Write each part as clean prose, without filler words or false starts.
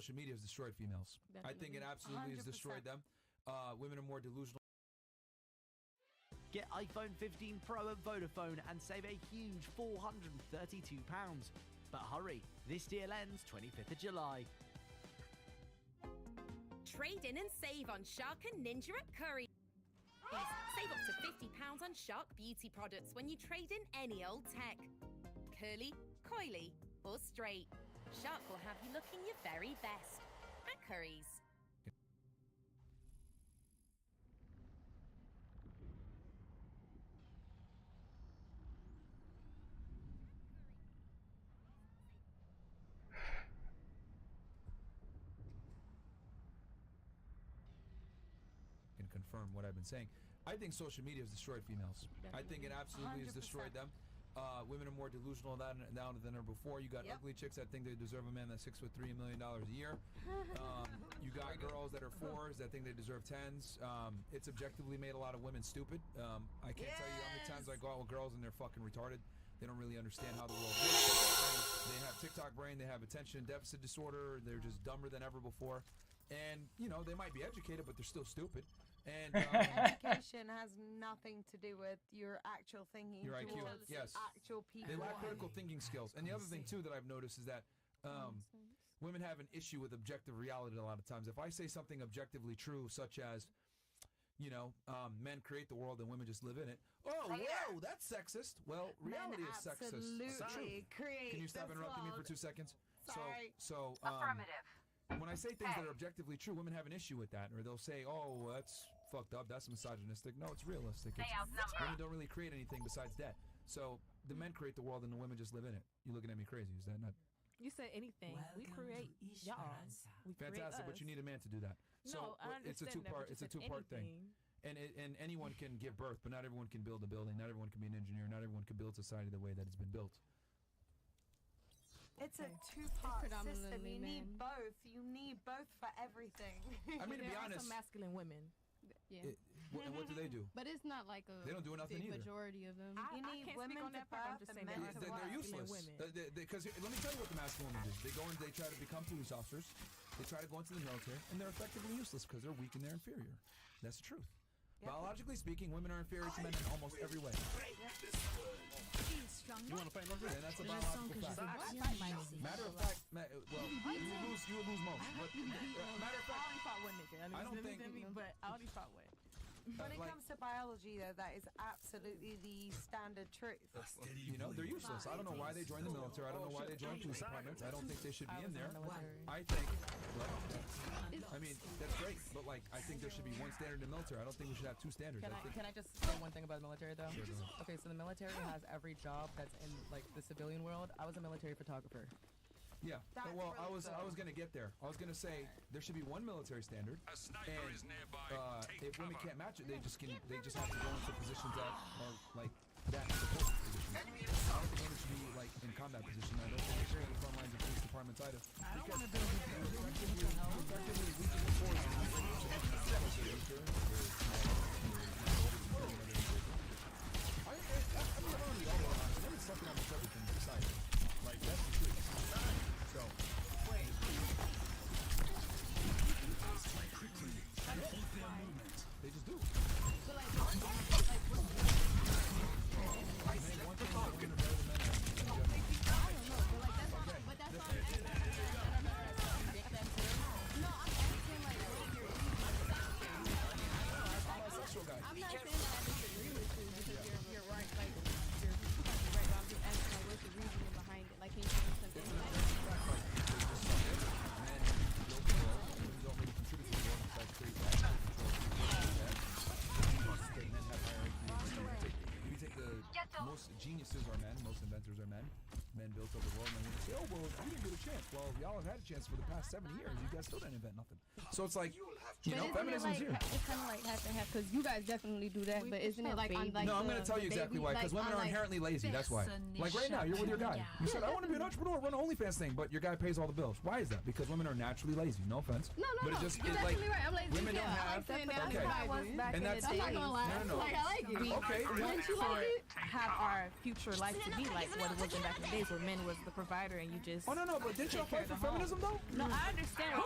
social media has destroyed females. Definitely. I think it absolutely 100%. Has destroyed them. Women are more delusional. Get iPhone 15 Pro at Vodafone and save a huge £432. But hurry, this deal ends 25th of July. Trade in and save on Shark and Ninja at Curry. Save up to £50 on Shark beauty products when you trade in any old tech. Curly, coily, or straight. Shark will have you looking your very best. At Curry's. Can confirm what I've been saying. I think social media has destroyed females. Definitely. I think it absolutely 100%. Has destroyed them. Women are more delusional now than ever before. You got ugly chicks that think they deserve a man that's 6'3", $1 million a year. You got girls that are 4s that think they deserve 10s. It's objectively made a lot of women stupid. I can't tell you how many times I go out with girls and they're fucking retarded. They don't really understand how the world works. They have TikTok brain. They have attention deficit disorder. They're just dumber than ever before. And, you know, they might be educated, but they're still stupid. And education has nothing to do with your actual thinking. Your IQ, yes. Actual people. They lack critical thinking skills. And the other thing, too, that I've noticed is that women have an issue with objective reality a lot of times. If I say something objectively true, such as, you know, men create the world and women just live in it. Oh, whoa, that's sexist. Well, reality is sexist. Absolutely. Can you stop interrupting me for 2 seconds? Sorry. So affirmative. When I say things that are objectively true, women have an issue with that, or they'll say, "Oh, that's fucked up. That's misogynistic." No, it's realistic. Women don't really create anything besides that. So the men create the world, and the women just live in it. You looking at me crazy? Is that not? You said anything. We create y'all. Fantastic, but you need a man to do that. So no, I understand it's a two-part. It's a two-part thing. And anyone can give birth, but not everyone can build a building. Not everyone can be an engineer. Not everyone can build society the way that it's been built. It's a two-part system. You need both. You need both for everything. I mean, to be honest, some masculine women. Yeah. And what do they do? But it's not like a they don't do nothing big either. majority of them. You need women to birth and men to work. They're useless. Because let me tell you what the masculine women do. They go and they try to become police officers. They try to go into the military, and they're effectively useless because they're weak and they're inferior. That's the truth. Yep. Biologically speaking, women are inferior to men in almost every way. You want to fight number? And that's a biological fact. Matter of fact, you would lose most. But, matter of fact, I only fought one nigga. I don't think, but I only fought one. When it comes to biology, though, that is absolutely the standard truth. You know, they're useless. I don't know why they joined the military. I don't know why they joined police departments. I don't think they should be in there. I think, I mean, that's great, but like, I think there should be one standard in the military. I don't think we should have two standards. Can I just say one thing about the military, though? Sure, okay, so the military has every job that's in like the civilian world. I was a military photographer. Yeah. Well, I was gonna get there. I was gonna say there should be one military standard, and if women can't match it, they just have to go into positions that are like that support positions. I don't think women should be like in combat position. I don't think they should be in the front lines of police departments either. I don't want to build something almost everything besides like that's the truth. So wait. They just do. So like, one thing that women are better than men. I don't know, but like that's not. No, I'm asking like what your I'm a sexual guy. I'm not saying that I disagree with you because you're right. Like you're right, but I'm just asking like what's the reasoning behind it? Like can you give me some insight? Don't really contribute to the world besides create that if you take the most geniuses are men, most inventors are men. Men built up the world, and then you say, "Oh well, you didn't get a chance." Well, y'all have had a chance for the past 70 years. You guys still didn't invent nothing. So it's like, you know, feminism's here. It's kind of like half and half because you guys definitely do that, but isn't it like on like? No, I'm going to tell you exactly why. Because women are inherently lazy. That's why. Like right now, you're with your guy. You said, "I want to be an entrepreneur, run an OnlyFans thing," but your guy pays all the bills. Why is that? Because women are naturally lazy. No offense. No. But it just you're is like right. I'm lazy. women don't have. Okay. And that's. I'm not gonna lie. No. Like I like it. Okay. Wouldn't you like it? Have our future life to be like what it was in back in the days where men was the provider and you just. Oh no, but didn't you fight for feminism though? No, I understand. Who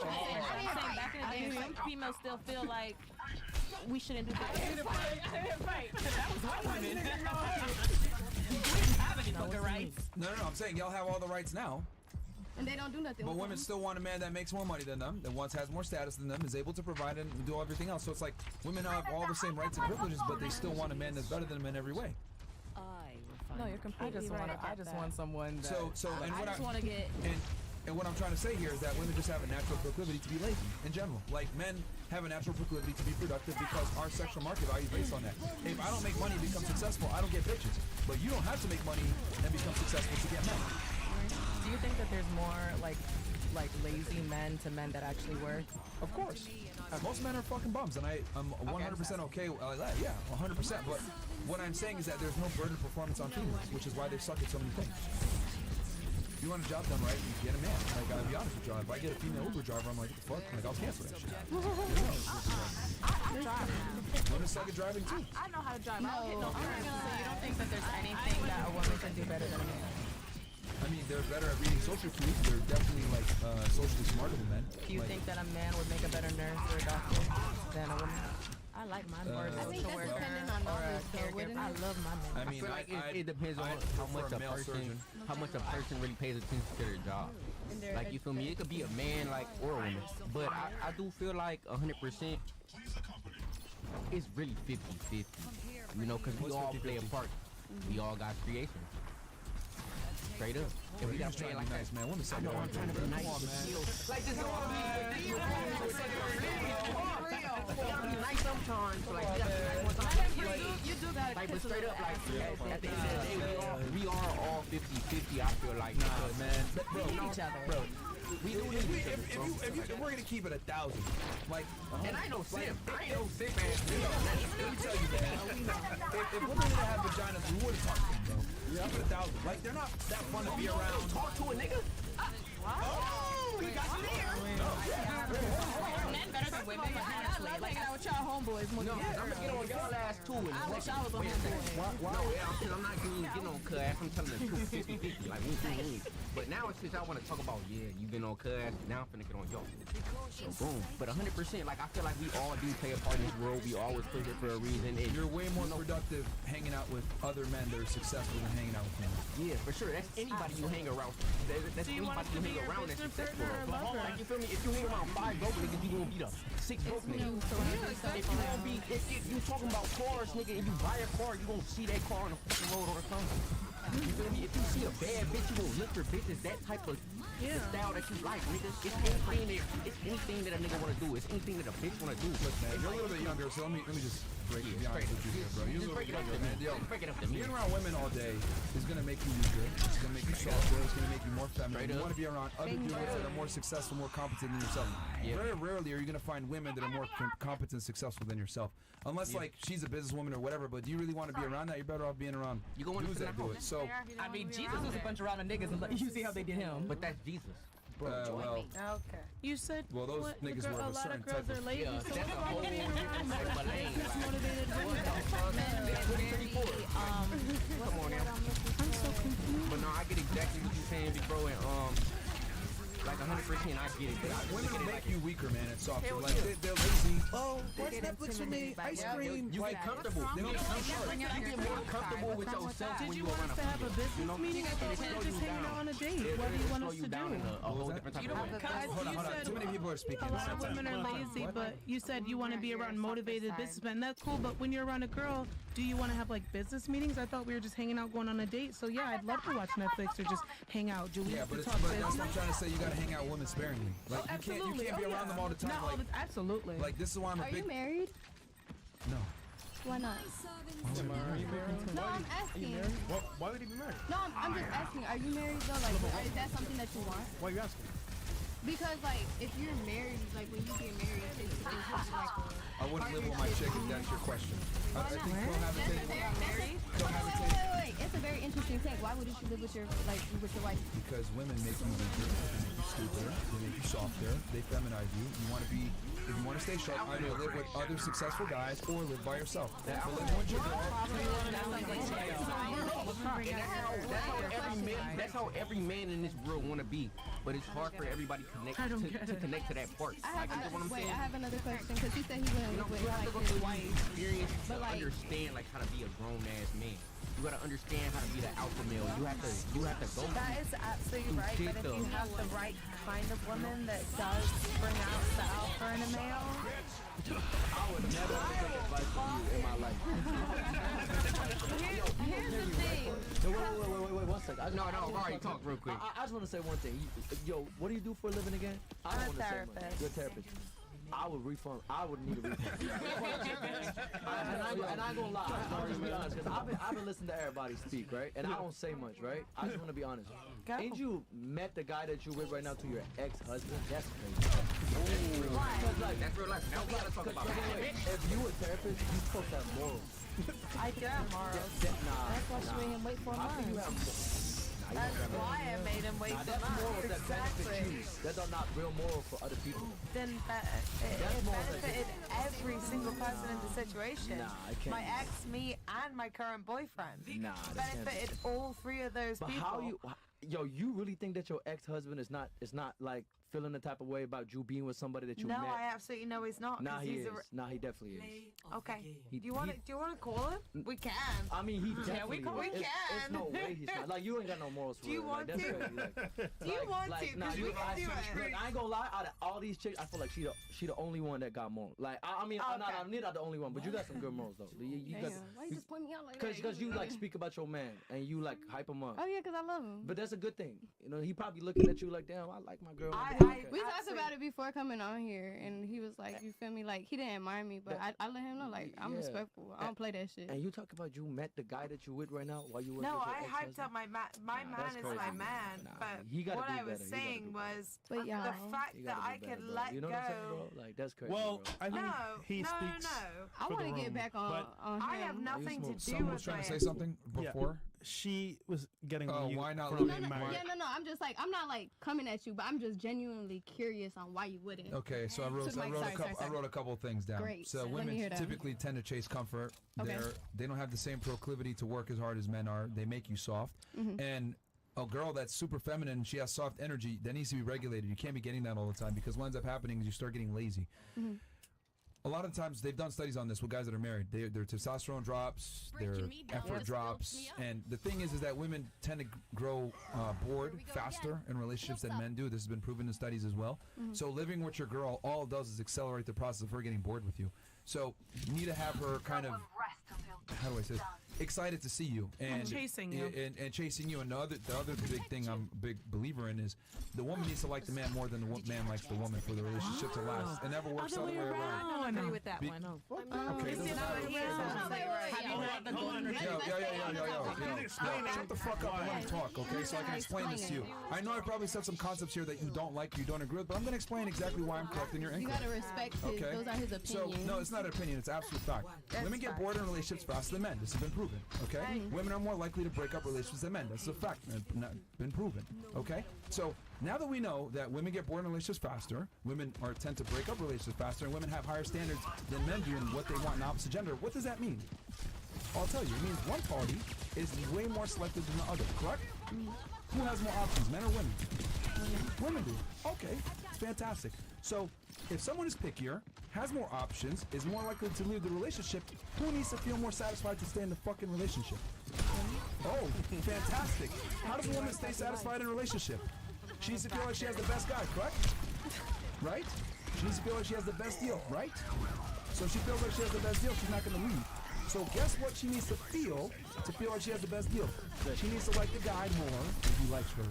some females still feel like we shouldn't do that. I didn't fight. That was one woman. We didn't have any fucking rights. No, I'm saying y'all have all the rights now. And they don't do nothing. But with women them. still want a man that makes more money than them, that once has more status than them, is able to provide and do everything else. So it's like women have all the same rights and privileges, but they still want a man that's better than them in every way. No, you're completely right. I just want someone that. And I what just want to get. And what I'm trying to say here is that women just have a natural proclivity to be lazy in general. Like men have a natural proclivity to be productive because our sexual market value is based on that. If I don't make money and become successful, I don't get bitches. But you don't have to make money and become successful to get men. Do you think that there's more like lazy men to men that actually work? Of course. Most men are fucking bums, and I'm 100% okay with that. Yeah, 100%. But what I'm saying is that there's no burden of performance on females, which is why they suck at so many things. If you want a job done right, you get a man. Like, I'll be honest with you, if I get a female Uber driver, I'm like, what the fuck? Like, I'll cancel that shit. Women suck at driving too. I know how to drive. No, I don't get no I'm not cars. gonna say you don't think that there's anything that a woman can do better than a man. I mean, they're better at reading social cues. They're definitely like socially smarter than men. Do you think that a man would make a better nurse or a doctor than a woman? I like my Or a men. I think social that's worker dependent on or a knowledge, though, caregiver? wouldn't I it? love my men. I I mean, feel like it depends on I'd how much prefer a male person, surgeon. how much a person really pays attention to their job. Like you feel me? It could be a man like or a woman, but I do feel like 100%. It's really 50-50, you know, because we What's all 50-50? play a part. We all got creation. Straight up. If we You gotta just play trying it to like be that. nice, man. Women suck I know at I'm trying to be everything, nice, bro. Come on, but man. you know, like this all be nice sometimes. So like, You do gotta like, but kiss a straight little up, like, ass. at the end of the day, we are all 50-50. I feel like, Nah, man. Bro, Each other. bro. we do need each other. bro. If we're gonna keep it 1,000, like, And I ain't no simp. I ain't no simp ass let me tell you, man. If women didn't have vaginas, we wouldn't talk to them, bro. Keep it 1,000. Like, they're not that fun to be around. Talk to a nigga. Men better than women, honestly. I love hanging out with y'all homeboys more No, than I'm gonna get on y'all ass too. I wish I was a homeboy. No, I'm not getting on cuz ass. I'm telling the truth, 50-50. Like, we. But now it's just I want to talk about, yeah, you been on cuz ass. Now I'm finna get on y'all. So boom. But 100%, like, I feel like we all do play a part in this world. We always play here for a reason. And You're way more productive hanging out with other men that are successful than hanging out with women. yeah, for sure. That's anybody you hang around. That's Do you want anybody us to you be hang your around that's business successful. partner or lover? Like, you feel me? If you hang around 5 broke niggas, you gonna be the 6 broke niggas. If you gonna be, if you talking about cars, nigga, if you buy a car, you gonna see that car on the fucking road all the time. You feel me? If you see a bad bitch, you gonna look for bitches that type of style that you like, nigga. It's anything that a nigga wanna do. It's anything that a bitch wanna do. Look, man, you're a little bit younger, so let me just be honest with you here, bro. You're a little bit younger, man. Yo, Break it up to me. being around women all day is gonna make you weaker. It's gonna make you softer. It's gonna make you more feminine. Straight You up. want to be around other dudes that are more successful, more competent than yourself. Yeah. Very rarely are you gonna find women that are more competent and successful than yourself. Unless like she's a businesswoman or whatever, but do you really want to be around that? You're better off being around You gonna wanna dudes sit that in do the it. So, I mean, Jesus was a bunch of random niggas, and you see how they did him. But that's Jesus. well, Okay. You said Well, those what, niggas a were of a lot certain of girls type are of- lazy, Yeah, so that's what's a wrong with whole being around different type of lane. business motivated women? Come on now. I'm so confused. But no, I get exactly what you're saying, big bro, and like 100%, I get it. women make you weaker, man, and softer. Hell Like yeah. they're lazy. Oh, what's Netflix with me? Ice cream. You get comfortable. You get more comfortable with yourself Did when you you want around us to have a business meeting? I thought we slow were just you hanging down. out on a date. It What do you want us slow to you down do? in a whole different type of way. Hold on, hold on. Too many people are speaking. A lot of women are lazy, but you said you want to be around motivated businessmen. That's cool, but when you're around a girl, do you want to have like business meetings? I thought we were just hanging out, going on a date. So yeah, I'd love to watch Netflix or just hang out. Do we Yeah, have but, to it's, talk but that's what I'm business? trying to say. You gotta hang out with women sparingly. Like Absolutely. you can't be around them all the time. No, Like, absolutely. like this is why I'm a Are big you married? no. Why not? Are you married? No, I'm asking. Why would he be married? No, I'm just asking. Are you married though? Like, is that something that you want? Why are you asking? Because like, if you're married, like when you get married, it's like I wouldn't live with my chick if that's your question. I think cohabitating. Wait. It's a very interesting take. Why wouldn't you live with your wife? Because women make you weaker, they make you stupider, they make you softer, they feminize you. You want to be If you want to stay sharp, either live with other successful guys or live by yourself. That's how every man in this world want to be, but it's hard for everybody to connect to that part. I have another question because he said he wouldn't live with You have to go like his through wife. experience to But, like- understand like how to be a grown ass man. You gotta understand how to be the alpha male. You have to go. That is absolutely right, shit, but if though. you have the right kind of woman that does bring out the alpha in a male, I would never take advice from you in my life. Here's the thing. Wait, 1 second. No, already talk real quick. I just want to say one thing. Yo, what do you do for a living again? I I'm a don't wanna say much. therapist. You're a therapist. I would refund. I would need a refund. and I ain't gonna lie. I'll just be honest, because I've been listening to everybody speak, right? And I don't say much, right? I just want to be honest. Go. Ain't you met the guy that you with right now to your ex-husband? That's crazy. That's real life. Now we gotta talk about Wait, if you a therapist, you supposed to have morals. I do have morals. That's why she made him wait for a I think you month. have morals. That's why I made him wait for That's morals months. that benefit Exactly. you. That are not real moral for other people. Then That's it more than- benefited every single person in the situation. Nah, I can't. My ex, me, and my current boyfriend. Nah, that can't be. Benefited all three of those But people. how you really think that your ex-husband is not like feeling the type of way about you being with somebody that you No, met? I absolutely know he's not. Nah, 'cause he he's is. Nah, he definitely is. Okay. He- Do you want to call him? We can. I mean, he definitely we is. It's can. no way he's not. Like, you ain't got no morals for Do you real. want like, that's to? crazy. Like, Do you want like, to? nah, Because you we can do Look, it. I ain't gonna lie. Out of all these chicks, I feel like she the only one that got morals. Like, I mean, I'm not the only one, but you got some good morals though. You got, Damn, why you just point me out like that? because you like speak about your man and you like hype him up. Oh yeah, because I love him. But that's a good thing. You know, he probably looking at you like, damn, I like my girl. We talked about it before coming on here, and he was like, "You feel me? Like he didn't mind me, but I let him know like I'm Yeah. respectful. I don't play that shit." And you talk about you met the guy that you with right now while you were No, with your I hyped ex-husband? up my man. My Nah, man that's is crazy. my man. Nah, But he gotta what do I was better. He gotta saying do better. was But the y'all, fact You that gotta I do better, could bro. let You know go. what I'm saying, bro? Like, that's crazy, Well, bro. I think he no. speaks. I for want the to get room, back but on him. I have nothing to do Someone was with trying my to say something before. she was getting Oh, you why not from live being in married. Yeah, no. I'm just like I'm not like coming at you, but I'm just genuinely curious on why you wouldn't. Okay, so I wrote Sorry, I wrote a couple of things down. Great. So Let me women hear that. typically tend to chase comfort. Okay. They don't have the same proclivity to work as hard as men are. They make you soft. And a girl that's super feminine and she has soft energy, that needs to be regulated. You can't be getting that all the time, because what ends up happening is you start getting lazy. A lot of times they've done studies on this with guys that are married. Their testosterone drops, their effort drops, and the thing is that women tend to grow bored faster in relationships than men do. This has been proven in studies as well. So living with your girl, all it does is accelerate the process of her getting bored with you. So you need to have her kind of, how do I say this? Excited to see you and chasing you. and chasing you. And the other big thing I'm a big believer in is the woman needs to like the man more than the man likes the woman for the relationship to last. It never works the other way around. I don't agree with that Be- one. Okay, doesn't matter. Shut the fuck up and let me talk, okay? So I can explain this to you. I know I probably said some concepts here that you don't like, you don't agree with, but I'm going to explain exactly why I'm correct and you're You incorrect. gotta respect his. Okay. Those are his opinions. So, no, it's not an opinion, it's absolute fact. Women get bored in relationships faster than men. This has been proven, okay? Women are more likely to break up relationships than men. That's a fact. It's been proven, okay? So, now that we know that women get bored in relationships faster, women tend to break up relationships faster, and women have higher standards than men do in what they want in opposite gender, what does that mean? I'll tell you. It means one party is way more selective than the other, correct? Who has more options, men or women? Women do. Okay, it's fantastic. So, if someone is pickier, has more options, is more likely to leave the relationship, who needs to feel more satisfied to stay in the fucking relationship? Oh, fantastic. How does a woman stay satisfied in a relationship? She needs to feel like she has the best guy, correct? Right? She needs to feel like she has the best deal, right? So if she feels like she has the best deal, she's not going to leave. So guess what she needs to feel like she has the best deal? She needs to like the guy more if he likes her.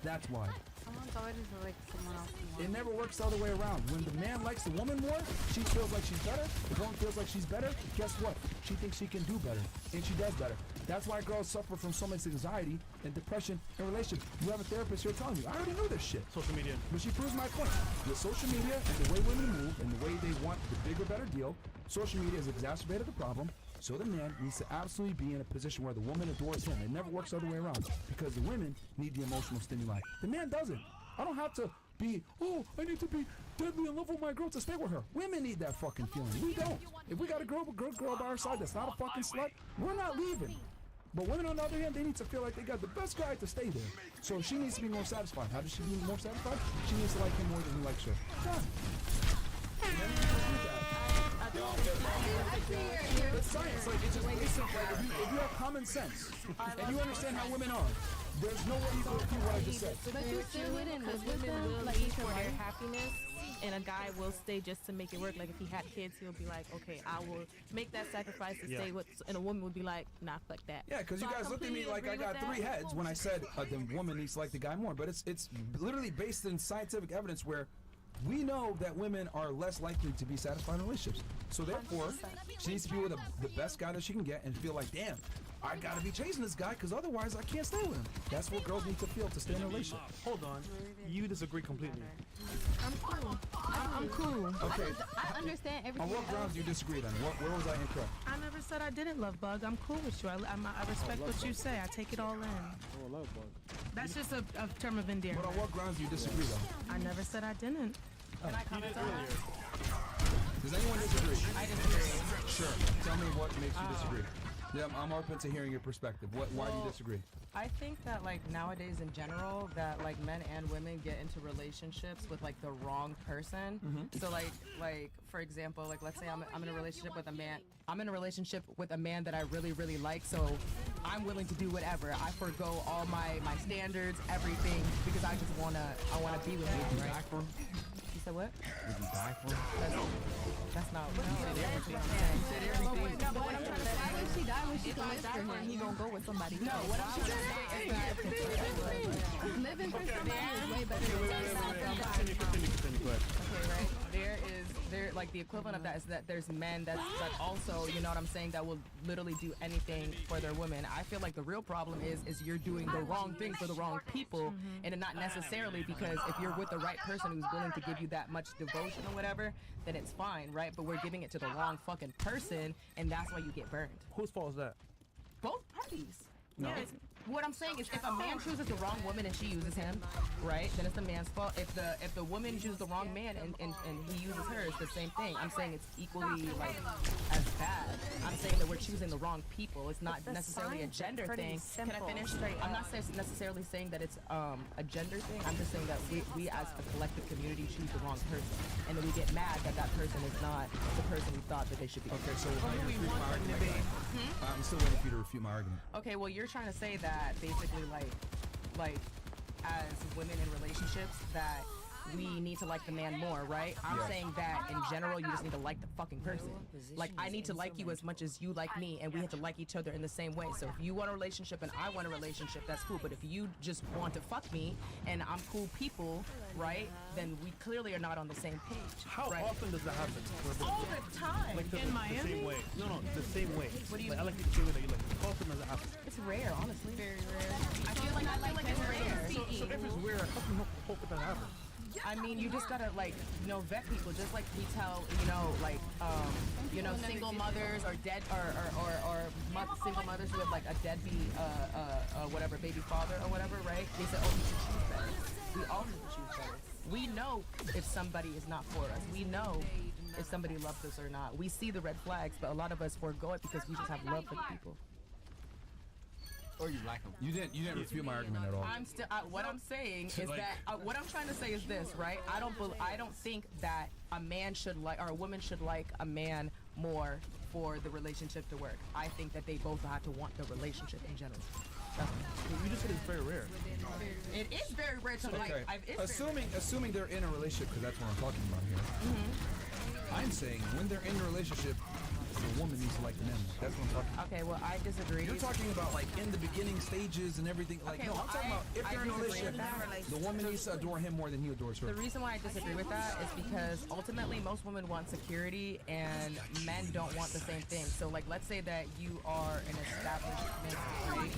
That's why. Someone's always like someone else more. It never works the other way around. When the man likes the woman more, she feels like she's better. The woman feels like she's better. Guess what? She thinks she can do better, and she does better. That's why girls suffer from so much anxiety and depression in relationships. You have a therapist here telling you, I already know this shit. Social media. But she proves my point. With social media and the way women move and the way they want the bigger, better deal, social media has exacerbated the problem. So the man needs to absolutely be in a position where the woman adores him. It never works the other way around, because the women need the emotional stimuli. The man doesn't. I don't have to be, oh, I need to be deadly in love with my girl to stay with her. Women need that fucking feeling. We don't. If we got a girl by our side that's not a fucking slut, we're not leaving. But women, on the other hand, they need to feel like they got the best guy to stay there. So she needs to be more satisfied. How does she be more satisfied? She needs to like him more than he likes her. Done. It's science. Like, it's just basic. Like, if you have common sense and you understand how women are, there's no way you can refute what I just said. But you still wouldn't live with them, like, for their happiness. And a guy will stay just to make it work. Like if he had kids, he'll be like, okay, I will make that sacrifice to stay with. And a woman would be like, nah, fuck that. Yeah, because you guys looked at me like I got 3 heads when I said the woman needs to like the guy more. But it's literally based in scientific evidence where we know that women are less likely to be satisfied in relationships. So therefore, she needs to be with the best guy that she can get and feel like, damn, I gotta be chasing this guy because otherwise I can't stay with him. That's what girls need to feel to stay in a relationship. Hold on. You disagree completely. I'm cool. I'm cool. Okay. I understand everything. On what grounds do you disagree then? Where was I incorrect? I never said I didn't love Bug. I'm cool with you. I respect what you say. I take it all in. Oh, love Bug. That's just a term of endearment. But on what grounds do you disagree though? I never said I didn't. Can I comment on that? Does anyone disagree? I disagree. Sure. Tell me what makes you disagree. Yeah, I'm open to hearing your perspective. Why do you disagree? I think that like nowadays in general that like men and women get into relationships with like the wrong person. So like for example, like let's say I'm in a relationship with a man. I'm in a relationship with a man that I really, really like, so I'm willing to do whatever. I forgo all my standards, everything, because I wanna be with him, right? You said what? Would you die for him? That's not what you said. Everything. You said everything. No, but what I'm trying to say, why would she die when she can live for him? He gonna go with somebody. No, what I'm trying to say is that Living for somebody is way better than living for somebody. Continue. Go ahead. okay, right? There like the equivalent of that is that there's men that also, you know what I'm saying, that will literally do anything for their women. I feel like the real problem is you're doing the wrong thing for the wrong people, and not necessarily because if you're with the right person who's willing to give you that much devotion or whatever, then it's fine, right? But we're giving it to the wrong fucking person, and that's why you get burned. Whose fault is that? Both parties. No. What I'm saying is, if a man chooses the wrong woman and she uses him, right, then it's the man's fault. If the woman chooses the wrong man and he uses her, it's the same thing. I'm saying it's equally like as bad. I'm saying that we're choosing the wrong people. It's not necessarily a gender thing. Can I finish? I'm not necessarily saying that it's a gender thing. I'm just saying that we as a collective community choose the wrong person, and then we get mad that that person is not the person we thought that they should be. Okay, so refute my argument. I'm still waiting for you to refute my argument. Okay, well you're trying to say that basically like as women in relationships that we need to like the man more, right? I'm saying that in general, you just need to like the fucking person. Like, I need to like you as much as you like me, and we have to like each other in the same way. So if you want a relationship and I want a relationship, that's cool. But if you just want to fuck me and I'm cool people, right, then we clearly are not on the same page. How often does that happen? All the time. Like In Miami? The same way. No, the same way. What do you I like the same way that you like. How often does it happen? It's rare, honestly. Very rare. I feel like it's rare. So if it's rare, how can you hope it doesn't happen? I mean, you just gotta vet people, just like we tell, single mothers or dead single mothers who have like a deadbeat, whatever, baby father or whatever, right? They say, oh, you should choose better. We all need to choose better. We know if somebody is not for us. We know if somebody loves us or not. We see the red flags, but a lot of us forego it because we just have love for the people. Or you like them. You didn't refute my argument at all. I'm still. What I'm saying is that what I'm trying to say is this, right? I don't think that a man should like or a woman should like a man more for the relationship to work. I think that they both have to want the relationship in general. You just said it's very rare. It is very rare to like. Assuming they're in a relationship, because that's what I'm talking about here. I'm saying when they're in a relationship, the woman needs to like the man. That's what I'm talking about. Okay, well, I disagree. You're talking about like in the beginning stages and everything. Like, Okay, no, well, I'm talking about if they're in a disagree with relationship, that. the woman needs to adore him more than he adores her. The reason why I disagree with that is because ultimately most women want security and men don't want the same thing. So like let's say that you are an established man, right?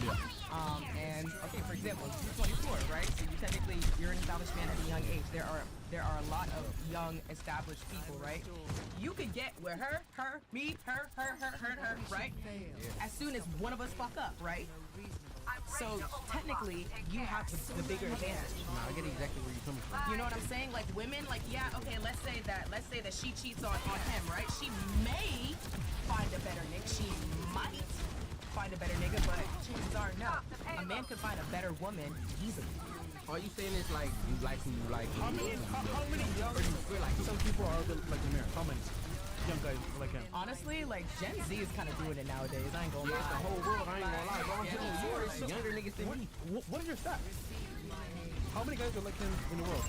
And okay, for example, you're 24, right? So you're an established man at a young age. There are a lot of young established people, right? You could get with her, me, her, right? As soon as one of us fuck up, right? So technically, you have the bigger advantage. Nah, I get exactly where you're coming from. You know what I'm saying? Like women, like yeah, okay. Let's say that she cheats on him, right? She may find a better nigga. She might find a better nigga, but chances are no. A man could find a better woman easily. Are you saying it's like you like who you like? How many young some people are like the mayor? How many young guys like him? Honestly, like Gen Z is kind of doing it nowadays. I ain't gonna Yeah, lie. it's the whole world. I ain't gonna lie. Bro, I'm telling you, you're younger niggas than me. What are your stats? How many guys are like him in the world?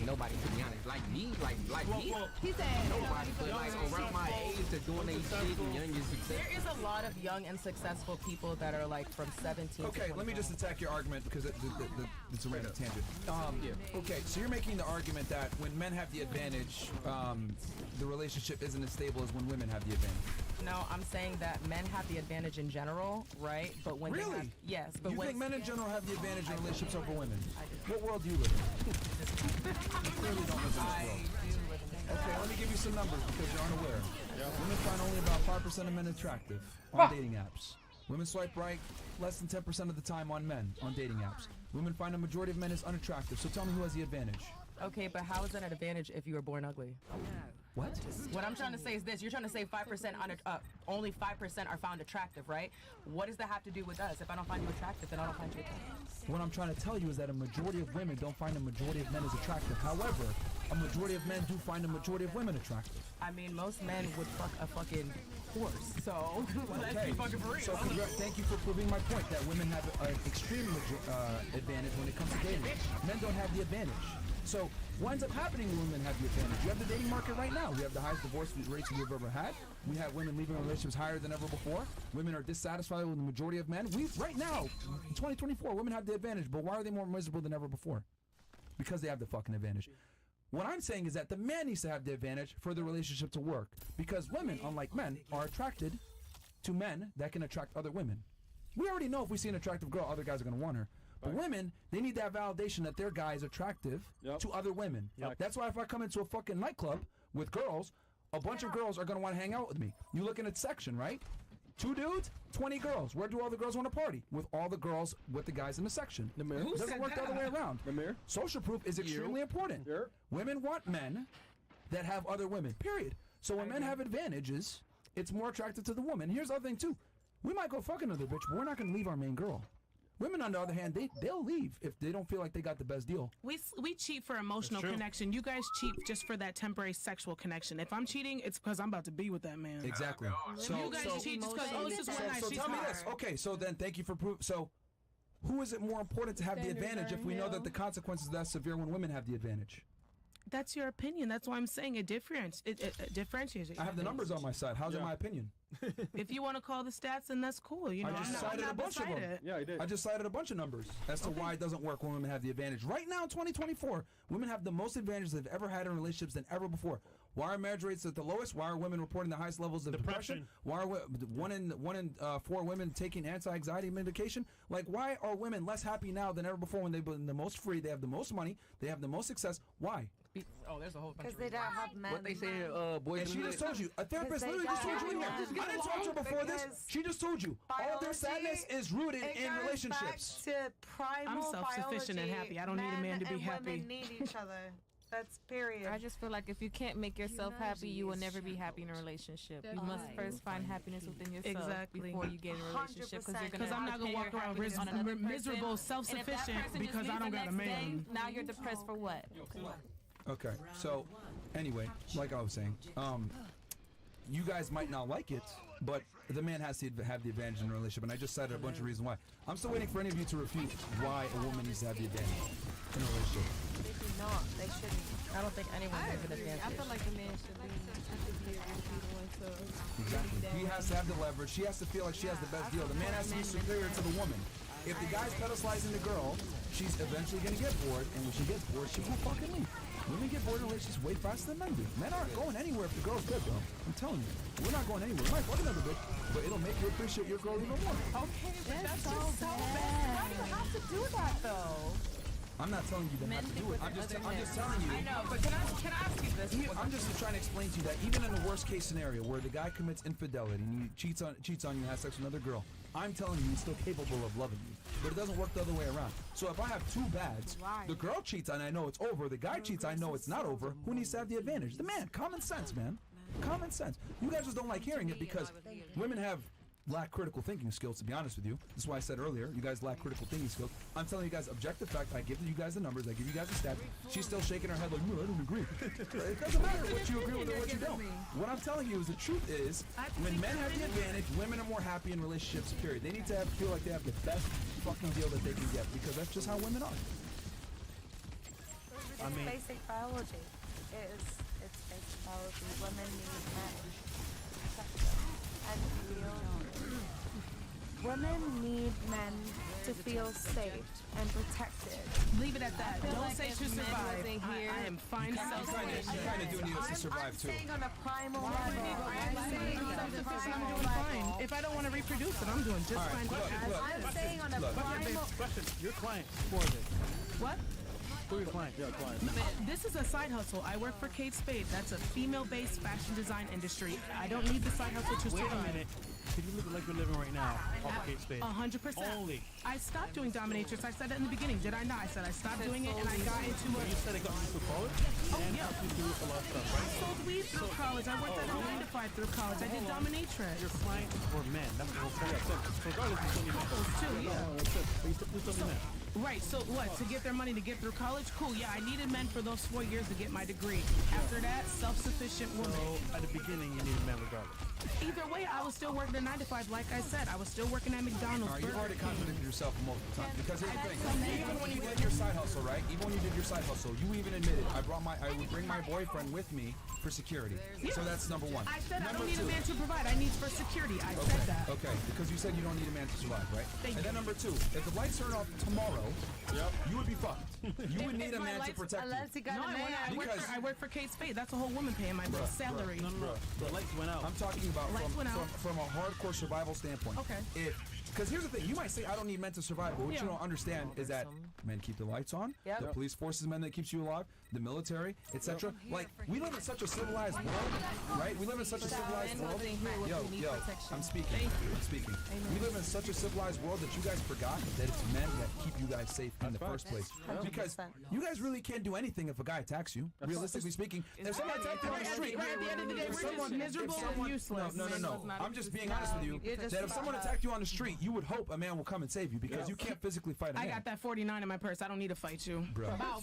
Nobody, to be honest. Like me, like me. He said Nobody, but like around my age, they're doing their shit and young and successful. there is a lot of young and successful people that are like from 17 Okay, to let me just attack your argument because it's a random tangent. Okay, so you're making the argument that when men have the advantage, the relationship isn't as stable as when women have the advantage. No, I'm saying that men have the advantage in general, right? But when they have, yes, but You when think men in general have the advantage in relationships over women? What world do you live in? You clearly don't live in this world. Okay, let me give you some numbers because you're unaware. Women find only about 5% of men attractive on dating apps. Women swipe right less than 10% of the time on men on dating apps. Women find a majority of men is unattractive. So tell me who has the advantage. Okay, but how is that an advantage if you were born ugly? What? What I'm trying to say is this: you're trying to say 5% only 5% are found attractive, right? What does that have to do with us? If I don't find you attractive, then I don't find you attractive. What I'm trying to tell you is that a majority of women don't find a majority of men as attractive. However, a majority of men do find a majority of women attractive. I mean, most men would fuck a fucking horse, so let's be fucking for real. So thank you for proving my point that women have an extreme advantage when it comes to dating. Men don't have the advantage. So what ends up happening when women have the advantage? You have the dating market right now. We have the highest divorce rates we've ever had. We have women leaving relationships higher than ever before. Women are dissatisfied with the majority of men. Right now, in 2024, women have the advantage, but why are they more miserable than ever before? Because they have the fucking advantage. What I'm saying is that the man needs to have the advantage for the relationship to work. Because women, unlike men, are attracted to men that can attract other women. We already know if we see an attractive girl, other guys are going to want her. But women, they need that validation that their guy is attractive to other women. That's why if I come into a fucking nightclub with girls, a bunch of girls are going to want to hang out with me. You look in its section, right? 2 dudes, 20 girls. Where do all the girls want to party? With all the girls with the guys in the section. The mirror. It doesn't work the other way around. The mirror. Social proof is extremely important. Women want men that have other women, period. So when men have advantages, it's more attractive to the woman. Here's the other thing, too. We might go fuck another bitch, but we're not going to leave our main girl. Women, on the other hand, they'll leave if they don't feel like they got the best deal. We cheat for emotional connection. You guys cheat just for that temporary sexual connection. If I'm cheating, it's because I'm about to be with that man. Exactly. So you guys cheat just because, it's just one night. So tell me this. Okay, so then thank you for proof. So who is it more important to have the advantage if we know that the consequences are that severe when women have the advantage? That's your opinion. That's why I'm saying it differentiates. I have the numbers on my side. How's it my opinion? If you want to call the stats, then that's cool. You know, I just cited a bunch of them. Yeah, I did. I just cited a bunch of numbers as to why it doesn't work when women have the advantage. Right now in 2024, women have the most advantage they've ever had in relationships than ever before. Why are marriage rates at the lowest? Why are women reporting the highest levels of depression? Why are one in 4 women taking anti-anxiety medication? Like, why are women less happy now than ever before when they've been the most free, they have the most money, they have the most success? Why? Oh, there's a whole bunch. Because they don't have men. What they say, boys. And she just told you. A therapist literally just told you in here. I didn't talk to her before this. She just told you. All their sadness is rooted in relationships. To primal I'm self-sufficient and happy. I don't need a man to be happy. Women need each other. That's period. I just feel like if you can't make yourself happy, you will never be happy in a relationship. You must first find happiness within yourself before you get in a relationship. Because I'm not gonna walk around miserable, self-sufficient because I don't got a man. Now you're depressed for what? Okay, so anyway, like I was saying, you guys might not like it, but the man has to have the advantage in a relationship, and I just cited a bunch of reasons why. I'm still waiting for any of you to refute why a woman needs to have the advantage in a relationship. They do not. They shouldn't. I don't think anyone has an advantage. I feel like the man should be. I think he should be the one to. Exactly. He has to have the leverage. She has to feel like she has the best deal. The man has to be superior to the woman. If the guy's pedestalizing the girl, she's eventually going to get bored, and when she gets bored, she will fucking leave. Women get bored in relationships way faster than men do. Men aren't going anywhere if the girl's good, bro. I'm telling you. We're not going anywhere. We might fuck another bitch, but it'll make you appreciate your girl even more. Okay, but that's just so bad. Why do you have to do that, though? I'm not telling you to have to do it. I'm just telling you. I know, but can I ask you this? I'm just trying to explain to you that even in the worst case scenario where the guy commits infidelity and he cheats on you and has sex with another girl, I'm telling you he's still capable of loving you. But it doesn't work the other way around. So if I have two bads, the girl cheats and I know it's over, the guy cheats, I know it's not over, who needs to have the advantage? The man. Common sense, man. Common sense. You guys just don't like hearing it because women lack critical thinking skills, to be honest with you. That's why I said earlier, you guys lack critical thinking skills. I'm telling you guys objective fact. I give you guys the numbers. I give you guys the stats. She's still shaking her head like, no, I don't agree. It doesn't matter what you agree with or what you don't. What I'm telling you is the truth is, when men have the advantage, women are more happy in relationships, period. They need to feel like they have the best fucking deal that they can get because that's just how women are. It's basic biology. It's basic biology. Women need men and feel. Women need men to feel safe and protected. Leave it at that. Don't say to survive. I am fine. You kind of do need us to survive too. I'm saying on a primal level. I'm saying I'm doing fine. If I don't want to reproduce it, I'm doing just fine. I'm saying on a primal. Question. Your client. Who are they? What? Who are your client? Yeah, client. This is a side hustle. I work for Kate Spade. That's a female-based fashion design industry. I don't need the side hustle to survive. Wait a minute. Can you live it like you're living right now? Off of Kate Spade. 100%. Only. I stopped doing dominatrix. I said that in the beginning. Did I not? I said I stopped doing it and I got into a... You said it got you through college? Oh, yeah. You do a lot of stuff, I right? sold weed through college. I worked at a 9 to 5 through college. I did dominatrix. Your clients were men. That's the whole point. So regardless, you still need men. Couples too, yeah. That's it. But you still need men. Right, so what, to get their money to get through college? Cool, yeah, I needed men for those 4 years to get my degree. After that, self-sufficient woman. So at the beginning, you needed men regardless. Either way, I was still working at 9 to 5, like I said. I was still working at McDonald's. All right, you've already contradicted yourself multiple times. Because here's the thing, even when you did your side hustle, right? Even when you did your side hustle, you even admitted, I would bring my boyfriend with me for security. Yeah. So that's number one. I said number I don't need two, a man to provide. I need for security. I said that. Okay, because you said you don't need a man to survive, right? Thank and then number two, if the lights turn off tomorrow, you would be fucked. You would need a man to protect you. Unless he got No, a man. I work for Kate Spade. That's a whole woman paying my bill. Salary. No. The lights went out. I'm talking about from a hardcore survival standpoint. Okay. Because here's the thing, you might say I don't need men to survive, but what you don't understand is that men keep the lights on, the police forces men that keeps you alive, the military, etc. Like, we live in such a civilized world, right? We live in such a civilized world. Yo, I'm speaking. We live in such a civilized world that you guys forgot that it's men that keep you guys safe in the first place. Because you guys really can't do anything if a guy attacks you, realistically speaking. If someone attacks you on the street, At the end of the day, we're just miserable and useless. No. I'm just being honest with you. That if someone attacked you on the street, you would hope a man will come and save you because you can't physically fight a man. I got that 49 in my purse. I don't need to fight you. Bro. Bow.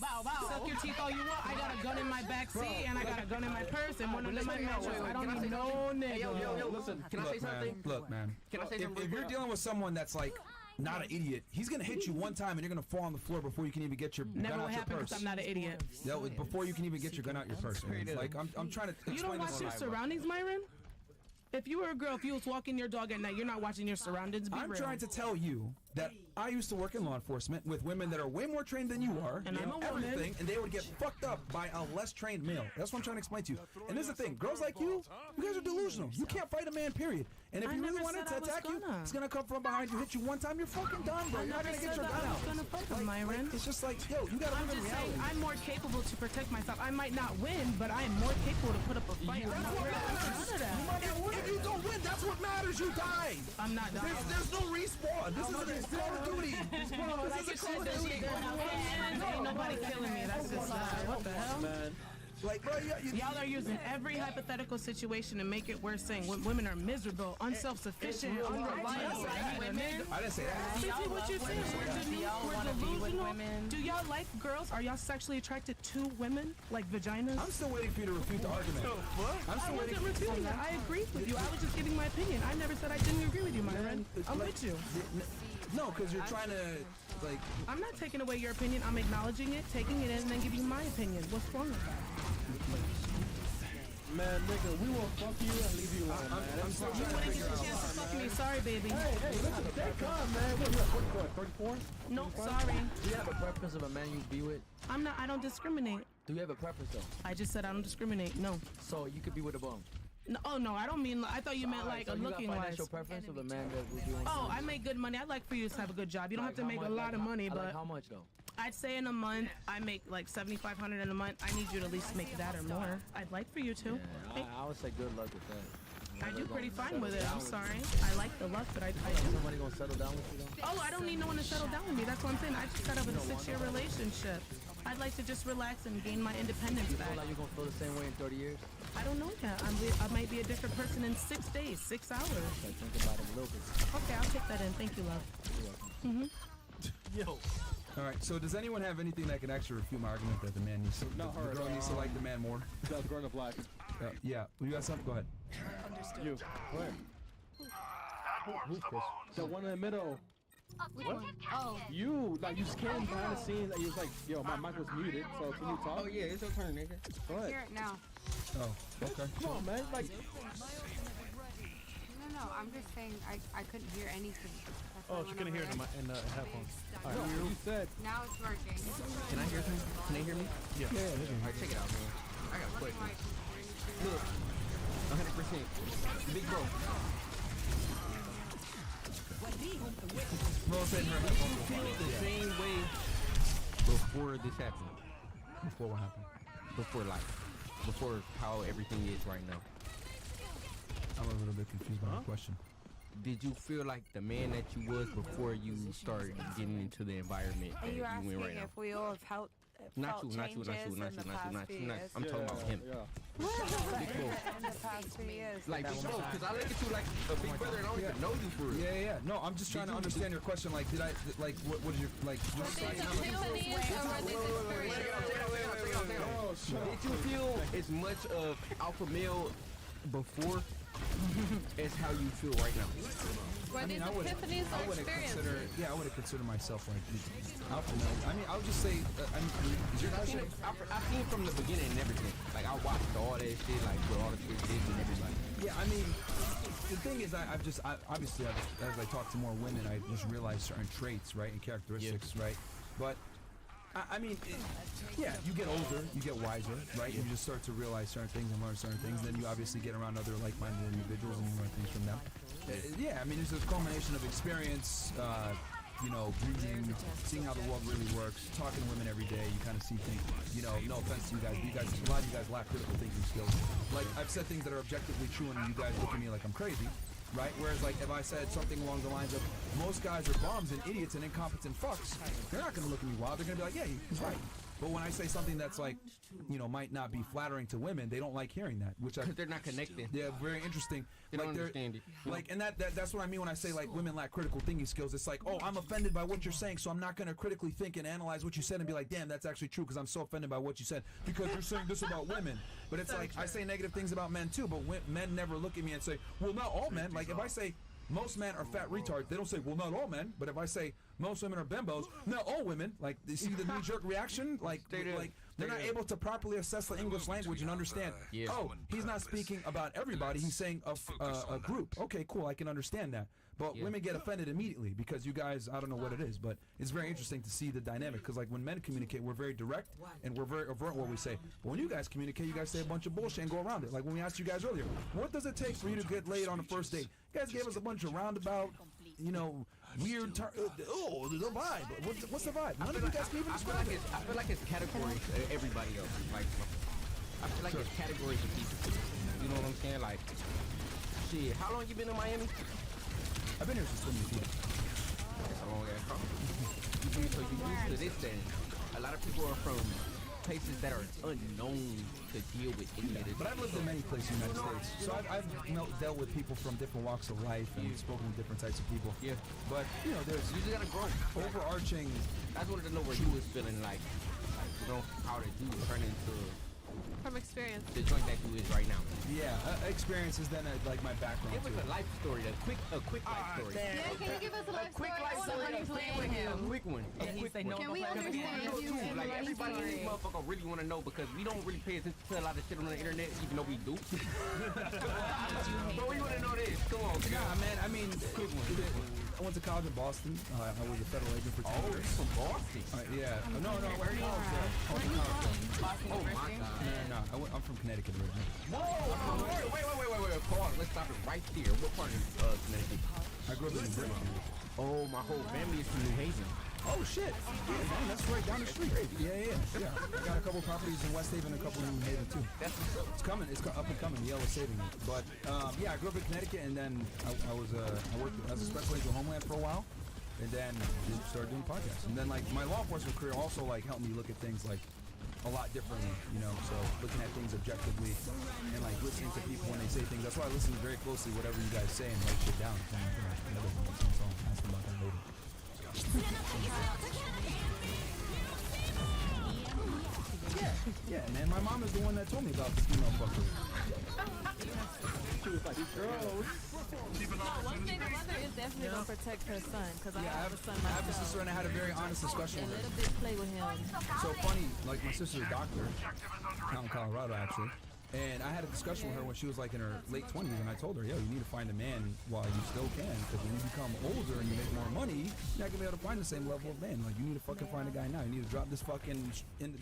Suck your teeth all you want. I got a gun in my back seat and I got a gun in my purse and one of them in my mattress. I don't need no nigga. Yo, listen. Can I say something? Look, man. Can I say something? If you're dealing with someone that's like not an idiot, he's gonna hit you one time and you're gonna fall on the floor before you can even get your gun out your purse. I'm not an idiot. Before you can even get your gun out your purse. Man. Like I'm trying to explain You don't watch your surroundings, Myron? If you were a girl, if you was walking your dog at night, you're not watching your surroundings. I'm trying to tell you that I used to work in law enforcement with women that are way more trained than you are, and I'm a woman, and they would get fucked up by a less trained male. That's what I'm trying to explain to you. And here's the thing, girls like you guys are delusional. You can't fight a man, period. And if you really wanted to attack you, it's gonna come from behind you, hit you one time, you're fucking done, bro. You're not gonna get your gun out. Myron. It's just like, yo, you gotta live in reality. I'm more capable to protect myself. I might not win, but I am more capable to put up a fight. If you don't win, that's what matters. You died. I'm not dying. There's no respawn. This is a Call of Duty. This is a Call of Duty. Ain't nobody killing me. That's just what the hell? Man. Like, bro, y'all are using every hypothetical situation to make it worse, saying women are miserable, unself-sufficient, unreliable. I didn't say that. See what you're saying? We're delusional. Do y'all like girls? Are y'all sexually attracted to women, like vaginas? I'm still waiting for you to refute the argument. I'm still waiting. I wasn't refuting that. I agree with you. I was just giving my opinion. I never said I didn't agree with you, Myron. I'm with you. No, because you're trying to, like... I'm not taking away your opinion. I'm acknowledging it, taking it in, and then giving you my opinion. What's wrong with that? Man, nigga, we won't fuck you and leave you alone, man. I'm still You trying to wouldn't figure get a out... chance to fuck me. Sorry, baby. Hey, listen, take calm, man. What, you at 34? No, sorry. Do you have a preference of a man you be with? I don't discriminate. Do you have a preference though? I just said I don't discriminate. No. So you could be with a bum? No, oh no, I don't mean. I thought you meant like so a looking wise. financial preference of a man that would be on. Oh, I make good money. I'd like for you to have a good job. You don't have to make a lot of money, but how much though? I'd say in a month I make like $7,500 in a month. I need you to at least make that or more. I'd like for you to. Yeah, I would say good luck with that. I do pretty fine with it. I'm sorry. I like the love, but I Somebody gonna settle down with you though? Oh, I don't need no one to settle down with me. That's what I'm saying. I just got out of a 6-year relationship. I'd like to just relax and gain my independence You back. feel like you're gonna feel the same way in 30 years? I don't know yet. I might be a different person in 6 days, 6 hours. Okay, think about it a little bit. Okay, I'll take that in. Thank you, love. Yo. All right. So does anyone have anything that can actually refute my argument that the man needs, the girl needs to like the man more? That's growing up black. Yeah. You got something? Go ahead. You. Go ahead. Who's Chris? The one in the middle. Which one? Oh. You, like, you scanned behind the scenes and you was like, yo, my mic was muted, so can you talk? Oh yeah, it's your turn, nigga. Go ahead. Hear it now. Oh. Okay. Come on, man. Like, No, I'm just saying I couldn't hear anything. That's why oh, I she went couldn't hear it over in there. headphones. All No, right. you said. Now it's working. Can I hear them? Can they hear me? Yeah. Alright, check it out, man. I got a What question. do I Look, 100%. Big bro. Roll said Did you feel the same way before this happened? Before what happened? Before how everything is right now. I'm a little bit confused by the question. Did you feel like the man that you was before you started getting into the environment Are that you you asking in right now? if we all have felt Not you. changes in the past few years? I'm talking about him. Big Big bro. in the past few years. Like big bro, because I look at you like a big brother and I don't even know you for real. Yeah. No, I'm just trying to understand your question. Like, did I, like, what is your, like, Did you feel as much of alpha male before as how you feel right now? Were these epiphanies I or wouldn't experiences? consider myself like alpha male. I mean, I would just say, you're not saying. I've seen from the beginning and everything. Like I watched all that shit, like with all the kids and everybody. Yeah, I mean, the thing is, obviously, as I talk to more women, I just realize certain traits, right, and characteristics, right. But I mean, yeah, you get older, you get wiser, right? You just start to realize certain things and learn certain things. Then you obviously get around other like-minded individuals and you learn things from them. Yeah, I mean, it's a culmination of experience, you know, reading, seeing how the world really works, talking to women every day. You kind of see things, you know, no offense to you guys, but a lot of you guys lack critical thinking skills. Like, I've said things that are objectively true and you guys look at me like I'm crazy. Right? Whereas, like, if I said something along the lines of, most guys are bums and idiots and incompetent fucks, they're not going to look at me wild. They're going to be like, yeah, he's right. But when I say something that's like, you know, might not be flattering to women, they don't like hearing that. Because they're not connecting. Yeah, very interesting. They don't understand it. Like, and that's what I mean when I say, like, women lack critical thinking skills. It's like, oh, I'm offended by what you're saying, so I'm not going to critically think and analyze what you said and be like, damn, that's actually true because I'm so offended by what you said because you're saying this about women. But it's like, I say negative things about men too, but men never look at me and say, well, not all men. Like, if I say most men are fat retards, they don't say, well, not all men. But if I say most women are bimbos, not all women. Like, you see the knee-jerk reaction? Like, they're not able to properly assess the English language and understand, oh, he's not speaking about everybody, he's saying a group. Okay, cool, I can understand that. But women get offended immediately because you guys, I don't know what it is, but it's very interesting to see the dynamic because, like, when men communicate, we're very direct and we're very overt what we say. But when you guys communicate, you guys say a bunch of bullshit and go around it. Like when we asked you guys earlier, what does it take for you to get laid on a first date? You guys gave us a bunch of roundabout, you know, weird, the vibe. What's the vibe? None of you guys can even describe it. I feel like it's categories of everybody else. Like, I feel like it's categories of people. You know what I'm saying? Like, shit, how long you been in Miami? I've been here since 2018. That's a long ass time. So you used to this thing. A lot of people are from places that are unknown to deal with any of this. But I've lived in many places in the United States. So I've dealt with people from different walks of life and spoken with different types of people. Yeah. But, you know, there's... You just gotta grow. Overarching... I just wanted to know where you was feeling like you know, how did you turn into... From experience. The joint that you is right now. Yeah, experiences then like my background. Give us a life story, a quick life story. Yeah, can you give us a life story? I want to honey play with him. A quick one. Can we understand you? Like everybody in this motherfucker really want to know because we don't really pay attention to a lot of shit on the internet, even though we do. But we want to know this. Come on, nah, man. I mean, quick one. I went to college in Boston. I was a federal agent for 10 years. From Boston? Yeah. No. Where are you from? Boston University? No. I'm from Connecticut originally. Whoa! Wait. Pause. Let's stop it right there. What part of Connecticut? I grew up in New Britain. Oh, my whole family is from New Haven. Oh shit! Yeah, man, that's right down the street. Yeah. I got a couple properties in West Haven, and a couple in New Haven too. It's coming. It's up and coming. Yale's saving it. But yeah, I grew up in Connecticut, and then I worked as a special agent Homeland for a while, and then started doing podcasts. And then like my law enforcement career also like helped me look at things like a lot differently, you know. So looking at things objectively and like listening to people when they say things. That's why I listen very closely whatever you guys say and write shit down. So I'll ask them about that later. Yeah, man. My mom is the one that told me about the female fucker. She was like, girl. One thing a mother is definitely gonna protect her son, because I have a son myself. I have a sister, and I had a very honest discussion with her. Let a bitch play with him. So funny, like my sister's a doctor out in Colorado actually, and I had a discussion with her when she was like in her late 20s, and I told her, yo, you need to find a man while you still can, because when you become older and you make more money, you're not gonna be able to find the same level of man. Like you need to fucking find a guy now. You need to drop this fucking.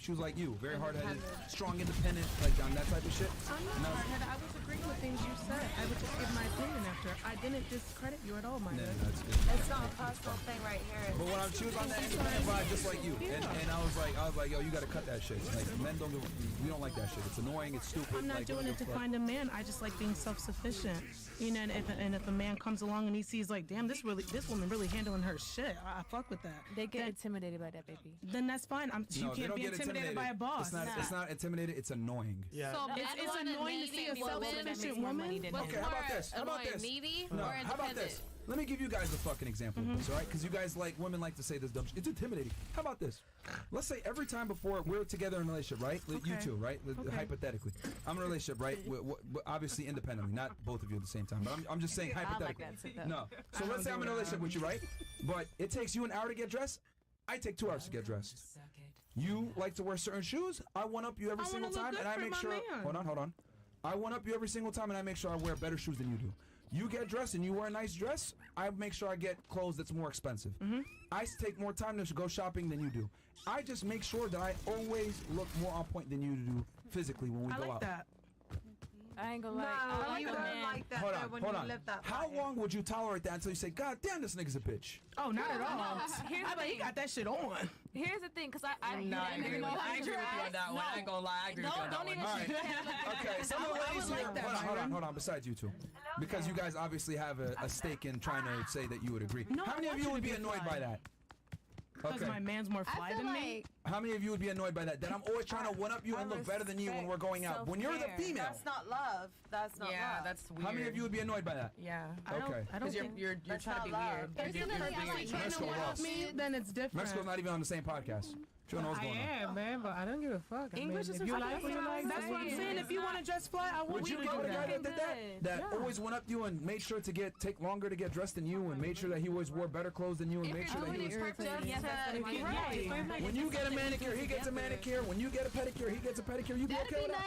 She was like you, very hard-headed, strong, independent, like on that type of shit. I'm not hard-headed. I was agreeing with things you said. I would just give my opinion after. I didn't discredit you at all, my Yeah, man. that's good. It's not a personal thing right here. But when she was on that independent vibe, just like you, and I was like, yo, you gotta cut that shit. Like men don't do, we don't like that shit. It's annoying. It's stupid. I'm not like, doing it to find a man. I just like being self-sufficient. You know, and if a man comes along and he sees like, damn, this woman really handling her shit, I fuck with that. They get intimidated by that, baby. Then that's fine. You can't be intimidated by a boss. It's not intimidated. It's annoying. Yeah. So it's annoying to see a self-sufficient woman. Okay, how about this? How about this? No, how about this? Let me give you guys a fucking example of this, all right? Because you guys women like to say this dumb shit. It's intimidating. How about this? Let's say every time before we're together in a relationship, right? Okay. You two, right? Okay. Hypothetically. I'm in a relationship, right? Obviously independently, not both of you at the same time. But I'm just saying hypothetically. No. So let's say I'm in a relationship with you, right? But it takes you an hour to get dressed. I take 2 hours to get dressed. You like to wear certain shoes. I one-up you every single time, and I make sure. Hold on. I one-up you every single time, and I make sure I wear better shoes than you do. You get dressed and you wear a nice dress, I make sure I get clothes that's more expensive. I take more time to go shopping than you do. I just make sure that I always look more on point than you do physically when we go out. That. I ain't gonna lie. No, you don't like that when you live that How long would you tolerate that until you say, God damn, this nigga's a bitch? Oh, not at all. Here's the thing. He got that shit on. Here's the thing, because I agree with you on that one. I ain't gonna lie, I agree with you on that one. All right. Okay, some of the ladies hold on, besides you two. Because you guys obviously have a stake in trying to say that you would agree. How many of you would be annoyed by that? Because my man's more fly than me. How many of you would be annoyed by that? That I'm always trying to one-up you and look better than you when we're going out. When you're the female. That's not love. That's not love. Yeah, that's weird. How many of you would be annoyed by that? Yeah. Okay. I don't think you're trying to be weird. Then it's different. Mexico's not even on the same podcast. She don't know what's going on. I am, man, but I don't give a fuck. English is if you like what you like. That's what I'm saying. If you want to dress fly, I want you to go do with a guy that did that? That Yeah. always went up you and made sure to take longer to get dressed than you, and made sure that he always wore better clothes than you, and made sure that he was. When you get a manicure, he gets a manicure. When you get a pedicure, he gets a pedicure. You be okay with that?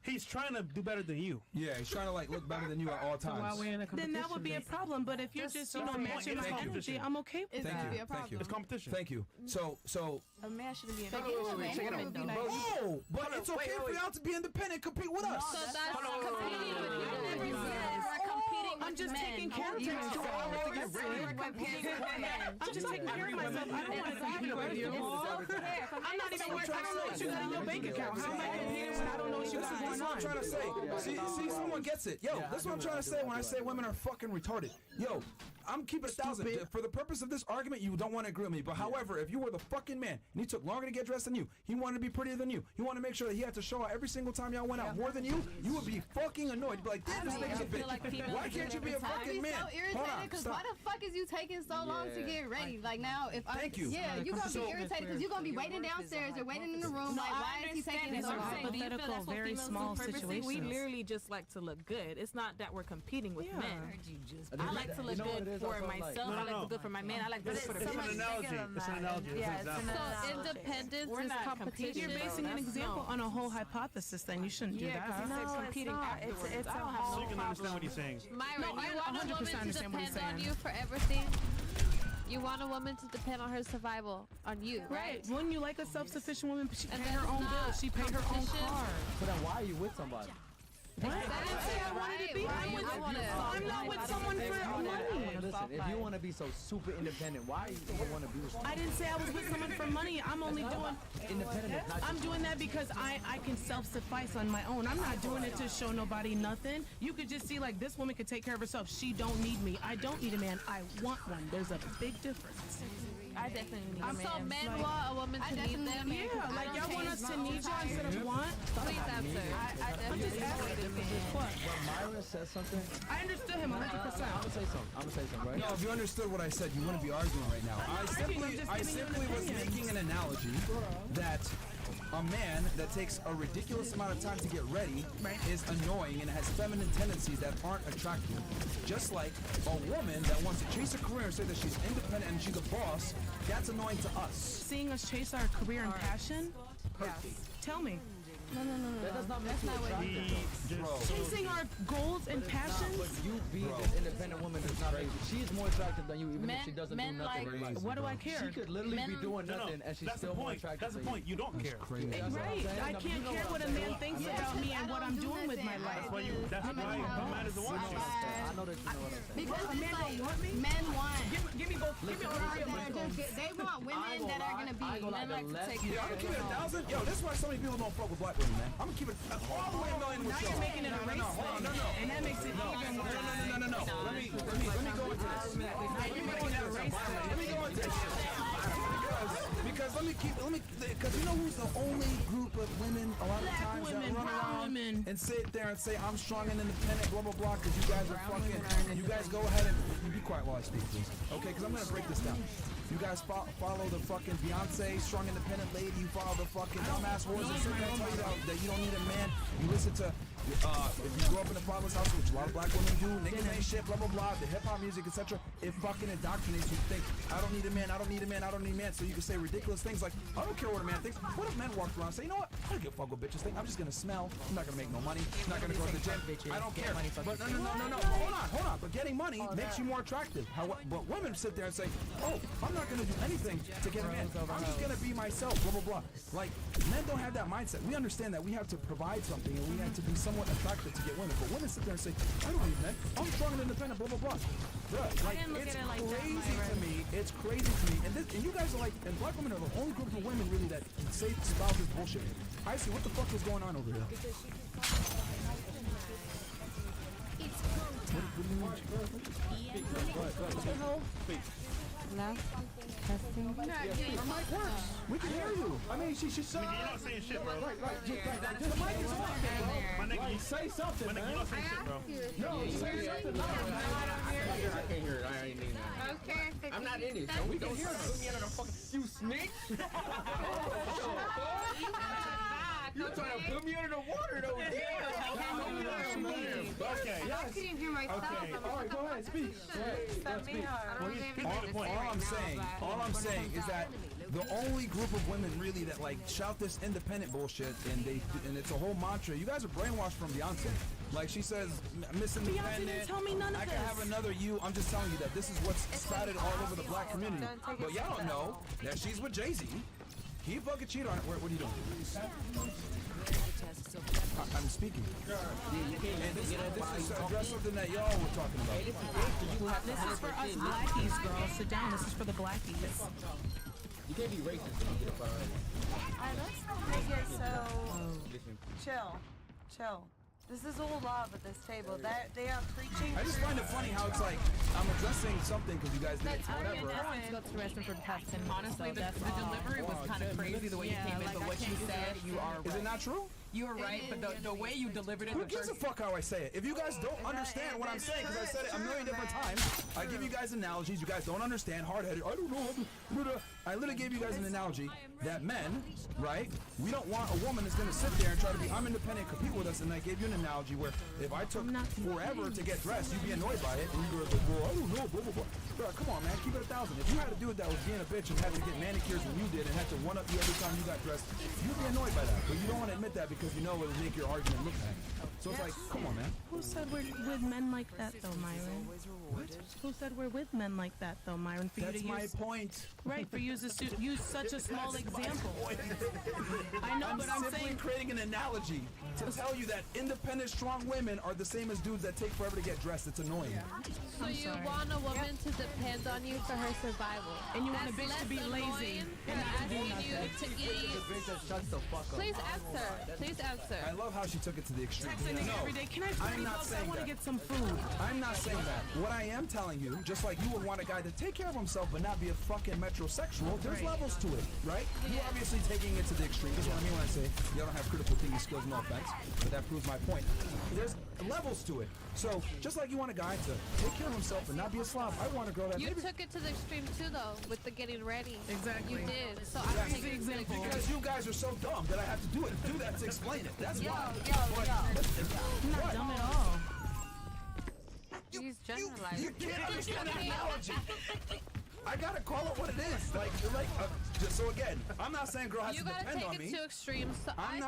He's trying to do better than you. Yeah, he's trying to like look better than you at all times. Then that would be a problem. But if you're just matching my energy, I'm okay with that. Thank you. It's competition. Thank you. So a man shouldn't be independent. No, but it's okay for y'all to be independent. Compete with us. So that's competing with you. I'm just taking care of myself. I'm just taking care of myself. I don't want to compete with you. I'm not even worth. I don't know what you got in your bank account. How am I competing when I don't know what you got going on? That's what I'm trying to say. See, someone gets it. Yo, that's what I'm trying to say when I say women are fucking retarded. Yo, I'm keeping 1,000. For the purpose of this argument, you don't want to agree with me. But however, if you were the fucking man and he took longer to get dressed than you, he wanted to be prettier than you, he wanted to make sure that he had to show out every single time y'all went out more than you would be fucking annoyed. You'd be like, damn, this nigga's a bitch. Why can't you be a fucking man? So irritated because why the fuck is you taking so long to get ready? Like now, if I you're gonna be irritated because you're gonna be waiting downstairs or waiting in the room. Like why is he taking so long? Hypothetical, very small situations. We literally just like to look good. It's not that we're competing with men. I like to look good for myself. I like to look good for my man. I like to look for the It's an analogy. It's an analogy. So independence is competition. You're basing an example on a whole hypothesis. Then you shouldn't do that. No, competing it's a whole So you can understand what he's saying. Myron, you want a 100% woman to understand what he's depend on saying. you for everything. You want a woman to depend on her survival on you, right? When you like a self-sufficient woman, she And pay her that's own not bills. She pay her own competition. car. So then why are you with somebody? What? I didn't say I wanted to be. I'm not with someone for money. Listen, if you want to be so super independent, why you want to be with someone? I didn't say I was with someone for money. I'm only doing independent. I'm doing that because I can self-suffice on my own. I'm not doing it to show nobody nothing. You could just see like this woman could take care of herself. She don't need me. I don't need a man. I want one. There's a big difference. I definitely need a man. So men want a woman to need them. Yeah, like y'all want us to need y'all instead of want. Please answer. I definitely need a man. What? When Myra says something, I understood him 100%. I'm gonna say something, right? No, if you understood what I said, you wouldn't be arguing right now. I simply was making an analogy that a man that takes a ridiculous amount of time to get ready is annoying and has feminine tendencies that aren't attractive. Just like a woman that wants to chase a career and say that she's independent and she's a boss, that's annoying to us. Seeing us chase our career and passion? Yes. Tell me. No. That does not make you attractive. Chasing our goals and passions? But you being an independent woman does not make you. She's more attractive than you, even if she doesn't do nothing. Like, what do I care? She could literally be doing nothing and she's still more attractive. That's the point. You don't care. Right. I can't care what a man thinks about me and what I'm doing with my life. That's why no man doesn't want you. I know that you know what I'm saying. Because a man don't want me? Men want. Give me both. Give me all three of my phones. They want women that are gonna be men like to take Yeah, I'm gonna keep it 1,000. Yo, this is why so many people don't fuck with black women, man. I'm gonna keep it all the way a million with Now y'all. you're making it a race thing. No. And that makes it even worse. No. Let me go into this. Now you're making it a race thing. Let me go into this. Because because you know who's the only group of women a lot of Black times women, that run brown around women. and sit there and say I'm strong and independent, blah blah blah, because you guys are fucking. You guys go ahead and you be quiet while I speak, please. Okay, because I'm gonna break this down. You guys follow the fucking Beyonce, strong independent lady. You follow the fucking dumbass whores that sit there and tell you that you don't need a man. You listen to. If you grew up in a fatherless house, which a lot of black women do, niggas ain't shit, blah blah blah, the hip hop music, etc. It fucking indoctrinates you to think I don't need a man, I don't need a man, I don't need a man. So you can say ridiculous things like I don't care what a man thinks. What if men walked around and say, you know what? I don't give a fuck what bitches think. I'm just gonna smell. I'm not gonna make no money. I'm not gonna go to the gym. I don't care. But no. Hold on. But getting money makes you more attractive. But women sit there and say, oh, I'm not gonna do anything to get a man. I'm just gonna be myself. Blah blah blah. Like men don't have that mindset. We understand that we have to provide something and we have to be somewhat attractive to get women. But women sit there and say, I don't need men. I'm strong and independent. Blah blah blah. Bruh, like it's crazy to me. It's crazy to me. And you guys are like, and black women are the only group of women really that say spouse this bullshit. I see what the fuck is going on over here. No. Testing. We can hear you. I mean, she should say. You're not saying shit, bro. Right. Just the mic is on. My nigga, Say something, man. you're not saying shit, bro. No, say something. I can't hear it. I ain't need that. Okay. I'm not in it. So we don't hear it. Put me under the fucking. You snitch. You're trying to put me under the water, though. Okay. I couldn't hear myself. Okay. All right, go ahead, speak. All I'm saying is that the only group of women really that like shout this independent bullshit and it's a whole mantra. You guys are brainwashed from Beyonce. Like she says, Miss Independent. Beyonce didn't tell me none of I this. can have another you. I'm just telling you that this is what's spouted all over the black community. But y'all don't know that she's with Jay-Z. He fucking cheated on it. What are you doing? I'm speaking. And this is address something that y'all were talking about. This is for us blackies, girl. Sit down. This is for the blackies. You can't be racist when you get up Alright, let's make it so chill. This is all love at this table. They are preaching. I just find it funny how it's like I'm addressing something because you guys did it, whatever. Everyone's go to the restroom for the past 10 minutes. Honestly, so the that's delivery was kind of crazy the way you came in, but what you said, you are right. Is it not true? You were right, but the way you delivered it. Who gives a fuck how I say it? If you guys don't understand what I'm saying, because I said it a million different times, I give you guys analogies. You guys don't understand. Hard-headed. I don't know. I literally gave you guys an analogy that men, right? We don't want a woman that's gonna sit there and try to be I'm independent, compete with us. And I gave you an analogy where if I took forever to get dressed, you'd be annoyed by it, and you'd be like, well, I don't know, blah blah blah. Bro, come on, man, keep it 1,000. If you had a dude that was being a bitch and had to get manicures when you did and had to one up you every time you got dressed, you'd be annoyed by that. But you don't want to admit that because you know it would make your argument look bad. So it's like, come on, man. Who said we're with men like that, though, Myron? What? Who said we're with men like that, though, Myron? For That's you to my use, point. right, for you use such a small example. I know, but I'm simply saying creating an analogy to tell you that independent, strong women are the same as dudes that take forever to get dressed. It's annoying. So you want a woman to depend on you for her survival, and you want a bitch to be lazy and not to do nothing. To eat. Shut the fuck up. Please answer. Please answer. I love how she took it to the extreme. Texting nigga every day. Can I I'm not saying I want to that. get some food. I'm not saying that. What I am telling you, just like you would want a guy to take care of himself but not be a fucking metrosexual, there's levels to it, right? You're obviously taking it to the extreme. That's what I mean when I say y'all don't have critical thinking skills, no offense, but that proves my point. There's levels to it. So, just like you want a guy to take care of himself and not be a slob, I want a girl that You took it to the extreme too, though, with the getting ready. Exactly. You did. So Yes. I take the example. Because you guys are so dumb that I have to do that to explain it. That's why. I'm not dumb at all. He's generalizing. You can't understand that analogy. I gotta call it what it is. So again, I'm not saying girl has You to gotta depend take on it me. to extremes. So I'm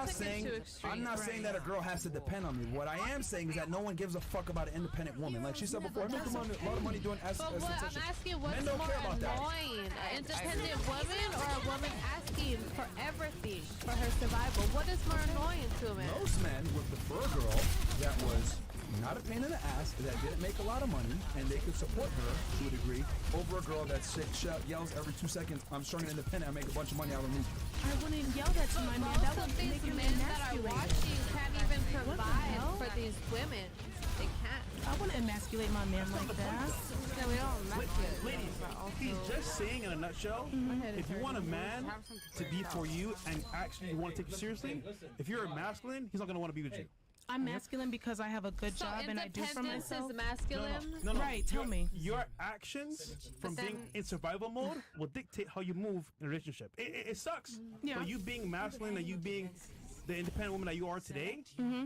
not saying that a girl has to depend on me. What I am saying is that no one gives a fuck about an independent woman. Like she said before, I make a lot of money doing But what I'm asking, what's Men don't more care about that. annoying? An independent woman or a woman asking for everything for her survival? What is more annoying to a man? Most men would prefer a girl that was not a pain in the ass, that didn't make a lot of money, and they could support her to a degree, over a girl that yells every 2 seconds, I'm strong and independent, I make a bunch of money, I will move. I wouldn't yell that to my man. That would make him men that are emasculated. watching can't even What the provide hell? for these women. They can't. I wouldn't emasculate my man like that. Yeah, we don't emasculate. Ladies, he's just saying in a nutshell, if you want a man to be for you and actually you want to take it seriously, if you're a masculine, he's not going to want to be with you. I'm masculine because I have a good So job and I do for independence myself. is masculine? No. Right, tell me. Your actions from being in survival mode will dictate how you move in a relationship. It sucks. Yeah. But you being masculine and you being the independent woman that you are today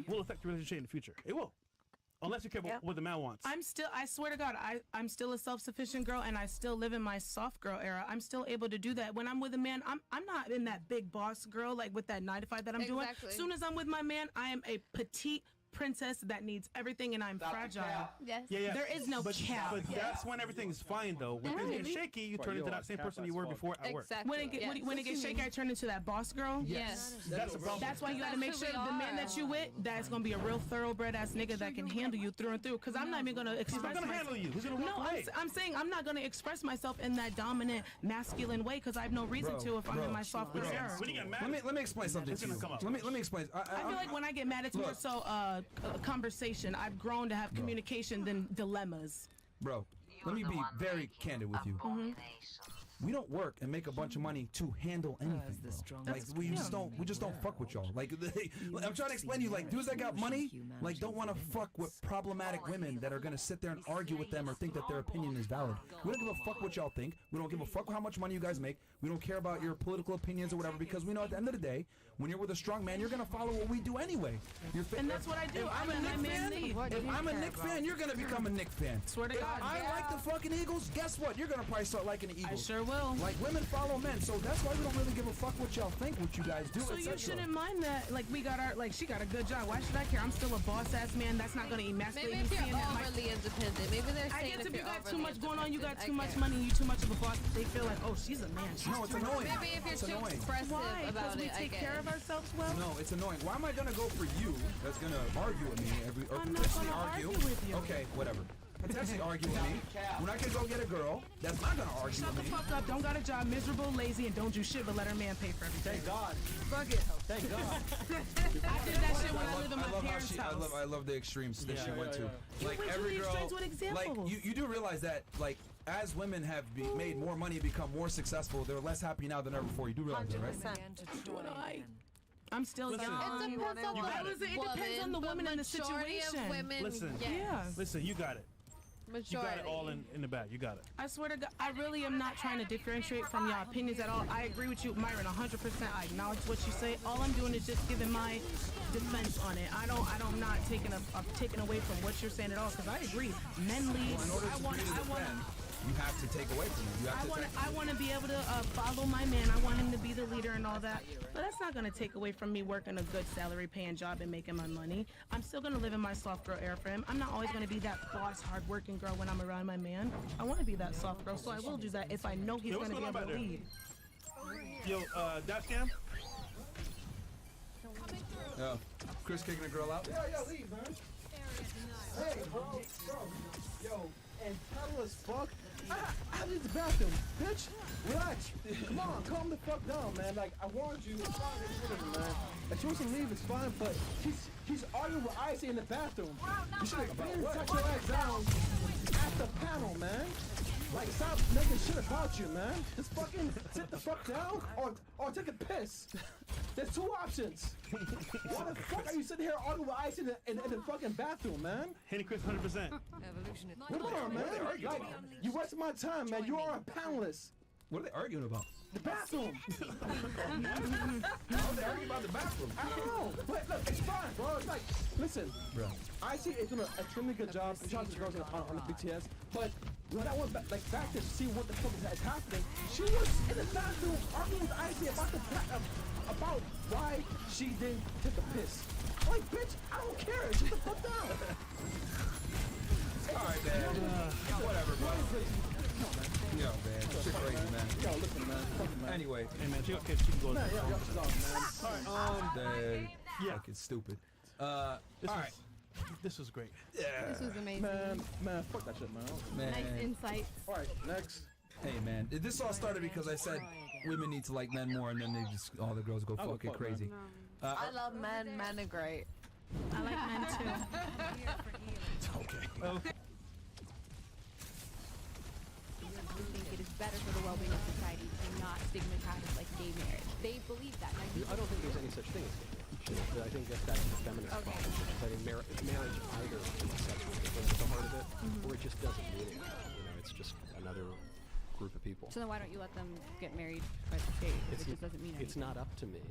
will affect your relationship in the future. It will. Unless you care about what the man wants. I swear to God, I'm still a self-sufficient girl and I still live in my soft girl era. I'm still able to do that. When I'm with a man, I'm not in that big boss girl, like with that 9 to 5 that I'm doing. As soon as I'm with my man, I am a petite princess that needs everything and I'm fragile. Yes. Yeah. There is no cap. But that's when everything is fine, though. When things get shaky, you turn into that same person you were before at work. Exactly. When it gets shaky, I turn into that boss girl. Yes. That's the problem. That's why you got to make sure the man that you with, that's gonna be a real thoroughbred ass nigga that can handle you through and through. Because I'm not even gonna express. He's not gonna handle you. He's gonna walk away. I'm saying I'm not gonna express myself in that dominant masculine way because I have no reason to if I'm in my soft girl era. When you get mad, Let me explain something to you. Let me explain. I feel like when I get mad, it's more so a conversation. I've grown to have communication than dilemmas. Bro, let me be very candid with you. We don't work and make a bunch of money to handle anything, bro. Like we just don't fuck with y'all. Like I'm trying to explain to you, like dudes that got money, like don't want to fuck with problematic women that are gonna sit there and argue with them or think that their opinion is valid. We don't give a fuck what y'all think. We don't give a fuck how much money you guys make. We don't care about your political opinions or whatever because we know at the end of the day, when you're with a strong man, you're gonna follow what we do anyway. And that's what I do. If I'm a Knicks fan, if I'm a Knicks fan, you're gonna become a Knicks fan. Swear to If God. I like the fucking Eagles, guess what? You're gonna probably start liking the Eagles. I sure will. Like women follow men, so that's why we don't really give a fuck what y'all think, what you guys do. So you shouldn't mind that. Like we got she got a good job. Why should I care? I'm still a boss ass man. That's not gonna emasculate Maybe me. if you're seeing that overly independent. Maybe they're I saying guess if you you're got too overly much going on, you got too independent. much money, you too much of a boss. They feel like, oh, she's a man. No, it's annoying. Maybe if you're It's too annoying. expressive Why? about Because we it, I take guess. care of ourselves well. No, it's annoying. Why am I gonna go for you? That's gonna argue with me or I'm not potentially gonna argue. argue with you. Okay, whatever. Potentially argue with me. When I can go get a girl that's not gonna argue Shut with the me. fuck up. Don't got a job, miserable, lazy, and don't do shit but let her man pay for everything. Thank God. Fuck it. Thank God. I did that shit when I lived in my parents' house. I love the extremes that she went to. Like went to every the girl, extremes with examples. like you do realize that like as women have made more money and become more successful, they're less happy now than ever before. You do realize that, right? I'm still young. It depends on It depends on the woman and the situation. Listen, listen, you got it. You got it all in the bag. You got it. I swear to God, I really am not trying to differentiate from your opinions at all. I agree with you, Myron, 100%. I acknowledge what you say. All I'm doing is just giving my defense on it. I'm not taking away from what you're saying at all because I agree. Men lead. In order for you to defend, you have to take away from him. I want to be able to follow my man. I want him to be the leader and all that. But that's not going to take away from me working a good salary paying job and making my money. I'm still going to live in my soft girl era for him. I'm not always going to be that boss, hardworking girl when I'm around my man. I want to be that soft girl, so I will do that if I know he's going to be able to lead. Yo, dash cam. Yo, Chris kicking a girl out. Yo, leave, man. Hey, bro. Yo, and tell us, fuck. I need the bathroom, bitch. Relax. Come on, calm the fuck down, man. Like, I warned you. It's fine, whatever, man. If she wants to leave, it's fine, but he's arguing with Icy in the bathroom. You should have been touch your ass down at the panel, man. Like, stop making shit about you, man. Just fucking sit the fuck down or take a piss. There's two options. Why the fuck are you sitting here arguing with Ice in the fucking bathroom, man? Henny Chris, 100%. Come on, man. Like, you wasted my time, man. You are a panelist. What are they arguing about? The bathroom. What are they arguing about the bathroom? I don't know. But look, it's fine, bro. It's like, listen, bro. Icy is doing an extremely good job. Shout out to the girls on the BTS. But when I went back to see what the fuck is happening, she was in the bathroom arguing with Icy about why she didn't take a piss. Like, bitch, I don't care. Shut the fuck down. Alright, man. Whatever, bro. Yo, man. Shit crazy, man. Yo, listen, man. Fuck, man. Anyway. Hey, man, she can go. Man, yo, she's off, man. Alright, yeah. Fucking stupid. This was great. This was amazing. Man, fuck that shit, man. Nice insights. All right, next. Hey, man. This all started because I said women need to like men more, and then they just all the girls go fucking crazy. I love men. Men are great. I like men too. Okay. I think it is better for the well-being of society to not stigmatize like gay marriage. They believe that. And I don't think there's any such thing as gay marriage. I think that's the feminist problem. I think marriage either is sexual difference at the heart of it, or it just doesn't mean anything. You know, it's just another group of people. So then why don't you let them get married by the state? It just doesn't mean anything. It's not up to me.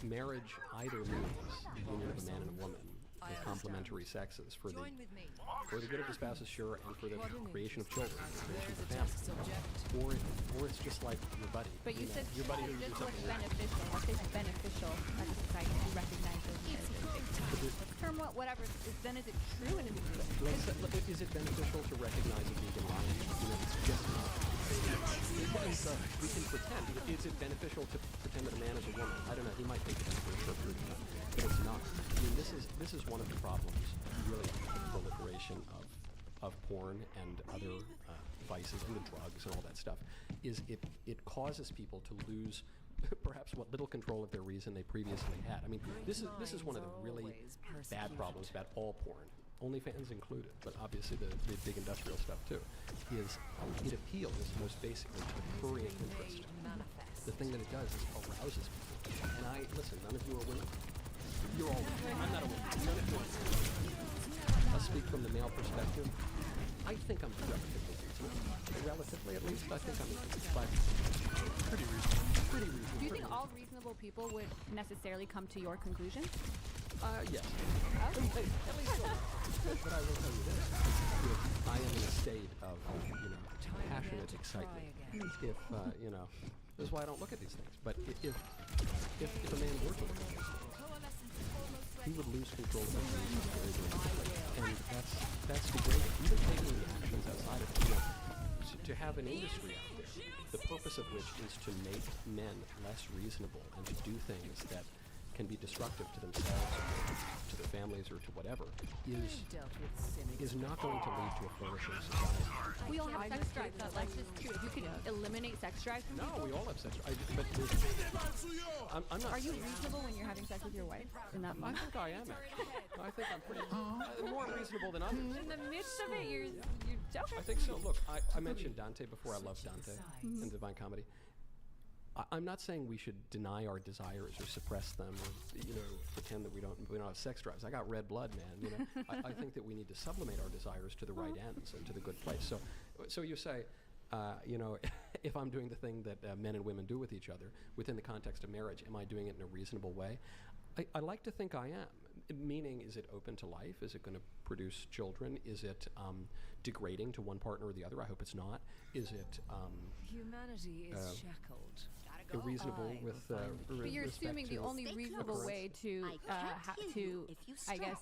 Marriage either means the union of a man and a woman with complementary sexes for the good of the spouses, sure, and for the creation of children, the creation of a family. Or it's just like your buddy. But you said your buddy who just uses what's beneficial. What is beneficial as a society to recognize those marriages? Term whatever. Then is it true and is it good? Is it beneficial to recognize a vegan line? You know, it's just not. We can pretend. Is it beneficial to pretend that a man is a woman? I don't know. He might think it is for a short period of time, but it's not. I mean, this is one of the problems, really, of the proliferation of porn and other vices and the drugs and all that stuff. Is it causes people to lose perhaps what little control of their reason they previously had. I mean, this is one of the really bad problems about all porn. OnlyFans included, but obviously the big industrial stuff too, is it appeals most basically to the prurient interest. The thing that it does is arouses people. And listen, none of you are women. You're all women. I'm not a woman. None of you are women. I'll speak from the male perspective. I think I'm relatively reasonable. Relatively, at least, I think I'm pretty reasonable. Pretty reasonable. Do you think all reasonable people would necessarily come to your conclusion? Yes. Okay. At least so. But I will tell you this. If I am in a state of, passionate excitement, if, this is why I don't look at these things, but if a man were to look at these things, he would lose control of his reasons very, very quickly. And that's degrading. Even taking the actions outside of it, to have an industry out there, the purpose of which is to make men less reasonable and to do things that can be destructive to themselves or to their families or to whatever is not going to lead to a flourishing society. We all have sex drives. That's just true. If you could eliminate sex drives from people. No, we all have sex drives. But I'm not. Are you reasonable when you're having sex with your wife? In that I think I am, actually. I think I'm pretty more reasonable than others. In the midst of it, you're joking. I think so. Look, I mentioned Dante before. I love Dante and Divine Comedy. I'm not saying we should deny our desires or suppress them or pretend that we don't have sex drives. I got red blood, man. I think that we need to sublimate our desires to the right ends and to the good place. So you say, if I'm doing the thing that men and women do with each other within the context of marriage, am I doing it in a reasonable way? I like to think I am. Meaning, is it open to life? Is it going to produce children? Is it degrading to one partner or the other? I hope it's not. Is it humanity is shackled? Reasonable with but you're assuming the only reasonable way to I guess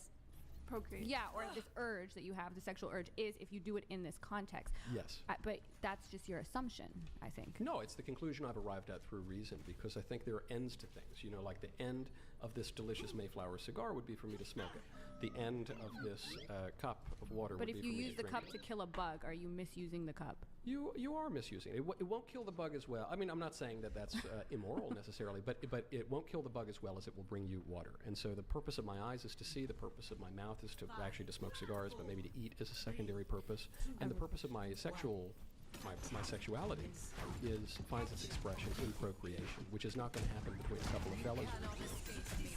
procreate. Yeah, or this urge that you have, the sexual urge, is if you do it in this context. Yes. But that's just your assumption, I think. No, it's the conclusion I've arrived at through reason, because I think there are ends to things. You know, like the end of this delicious Mayflower cigar would be for me to smoke it. The end of this cup of water would be for me to drink it. But if you use the cup to kill a bug, are you misusing the cup? You are misusing it. It won't kill the bug as well. I mean, I'm not saying that that's immoral necessarily, but it won't kill the bug as well as it will bring you water. And so the purpose of my eyes is to see, the purpose of my mouth is to actually to smoke cigars, but maybe to eat is a secondary purpose. And the purpose of my sexuality finds its expression in procreation, which is not going to happen between a couple of fellas.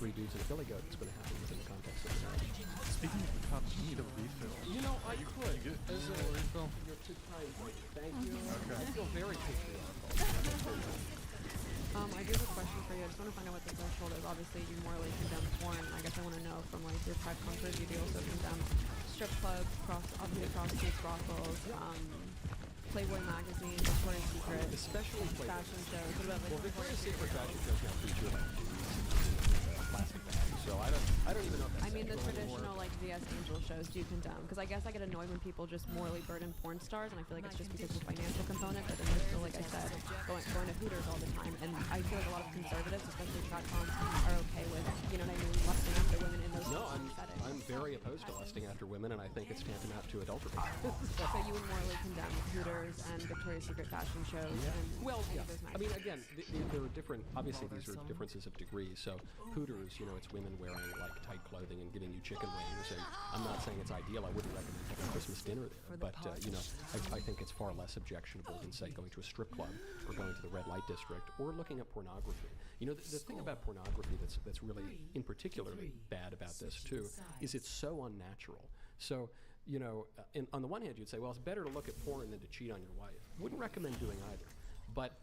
Three dudes and a billy goat. It's going to happen within the context of the marriage. Speaking of the cup, you need a refill. You know, I could. You As need a refill? You're too kind. Thank you. Okay. I feel very patriotic. I do have a question for you. I just want to find out what the threshold is. Obviously, you morally condemn porn. I guess I want to know from like your private comfort, you do also condemn strip clubs, prostitutes, brothels, Playboy magazine, Victoria's Secret, especially fashion shows. What about like Victoria's Secret fashion shows now feature like plastic bags, so I don't even know if that's I mean the sexual traditional anymore. like VS Angel shows do you condemn? Because I guess I get annoyed when people just morally burden porn stars, and I feel like it's just because of the financial component, but then they're still, like I said, going to Hooters all the time, and I feel like a lot of conservatives, especially tratcoms, are okay with, you know what I mean, lusting after women in those settings. I'm very opposed to lusting after women, and I think it's tantamount to adultery. So you would morally condemn Hooters and Victoria's Secret fashion shows and Well, any yeah. of those I mean, again, there are different. Obviously, these are differences of degree. So, Hooters, you know, it's women wearing like tight clothing and giving you chicken wings. And I'm not saying it's ideal. I wouldn't recommend having Christmas dinner there. But you know, I think it's far less objectionable than say going to a strip club or going to the red light district or looking at pornography. You know, the thing about pornography that's really in particularly bad about this too is it's so unnatural. So, you know, on the one hand, you'd say, well, it's better to look at porn than to cheat on your wife. Wouldn't recommend doing either. But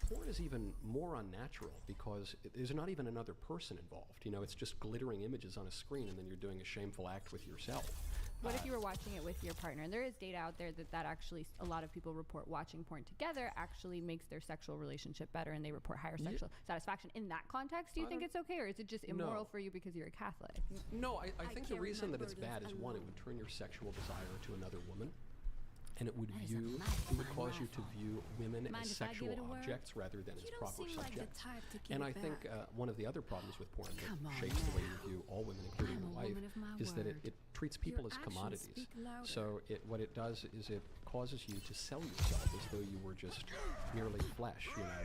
porn is even more unnatural because there's not even another person involved. You know, it's just glittering images on a screen, and then you're doing a shameful act with yourself. What if you were watching it with your partner? And there is data out there that actually a lot of people report watching porn together actually makes their sexual relationship better, and they report higher sexual satisfaction. In that context, do you think it's okay, or is it just immoral for you because you're a Catholic? No, I think the reason that it's bad is, one, it would turn your sexual desire to another woman. And it would cause you to view women as sexual objects rather than as proper subjects. And I think one of the other problems with porn that shapes the way you view all women, including your wife, is that it treats people as commodities. So what it does is it causes you to sell yourself as though you were just merely flesh, you know,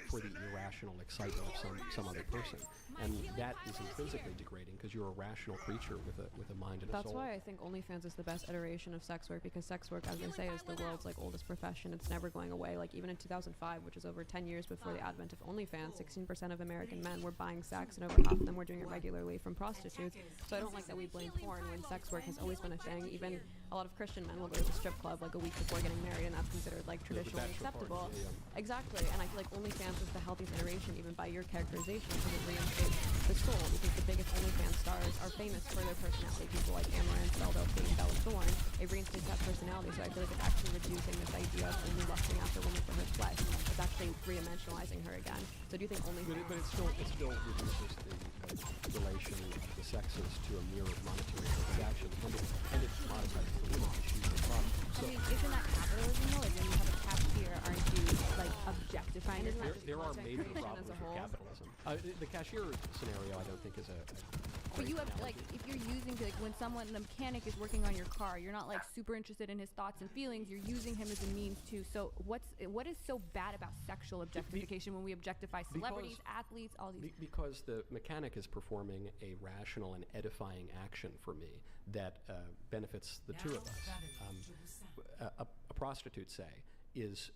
for the irrational excitement of some other person. And that is intrinsically degrading because you're a rational creature with a mind and a soul. That's why I think OnlyFans is the best iteration of sex work, because sex work, as they say, is the world's like oldest profession. It's never going away. Like even in 2005, which is over 10 years before the advent of OnlyFans, 16% of American men were buying sex, and over half of them were doing it regularly from prostitutes. So I don't like that we blame porn when sex work has always been a thing. Even a lot of Christian men will go to the strip club like a week before getting married, and that's considered like traditionally acceptable. Exactly. And I feel like OnlyFans is the healthiest iteration, even by your characterization, because it reinstates the soul. Because the biggest OnlyFans stars are famous for their personality. People like Amaranth, Zelda, Kane, Bella Thorne. It reinstates that personality. So I feel like it's actually reducing this idea of only lusting after women for her flesh. It's actually three-dimensionalizing her again. So do you think OnlyFans? But it still reduces the relation of the sexes to a mere monetary transaction, and it commoditizes the woman to choose the product. So, I mean, isn't that capitalism though? Like when you have a cashier, aren't you like objectifying? There are major problems with capitalism. The cashier scenario, I don't think is a but you have like, if you're using like when the mechanic is working on your car, you're not like super interested in his thoughts and feelings. You're using him as a means to. So what is so bad about sexual objectification when we objectify celebrities, athletes, all these? Because the mechanic is performing a rational and edifying action for me that benefits the two of us. A prostitute, say, is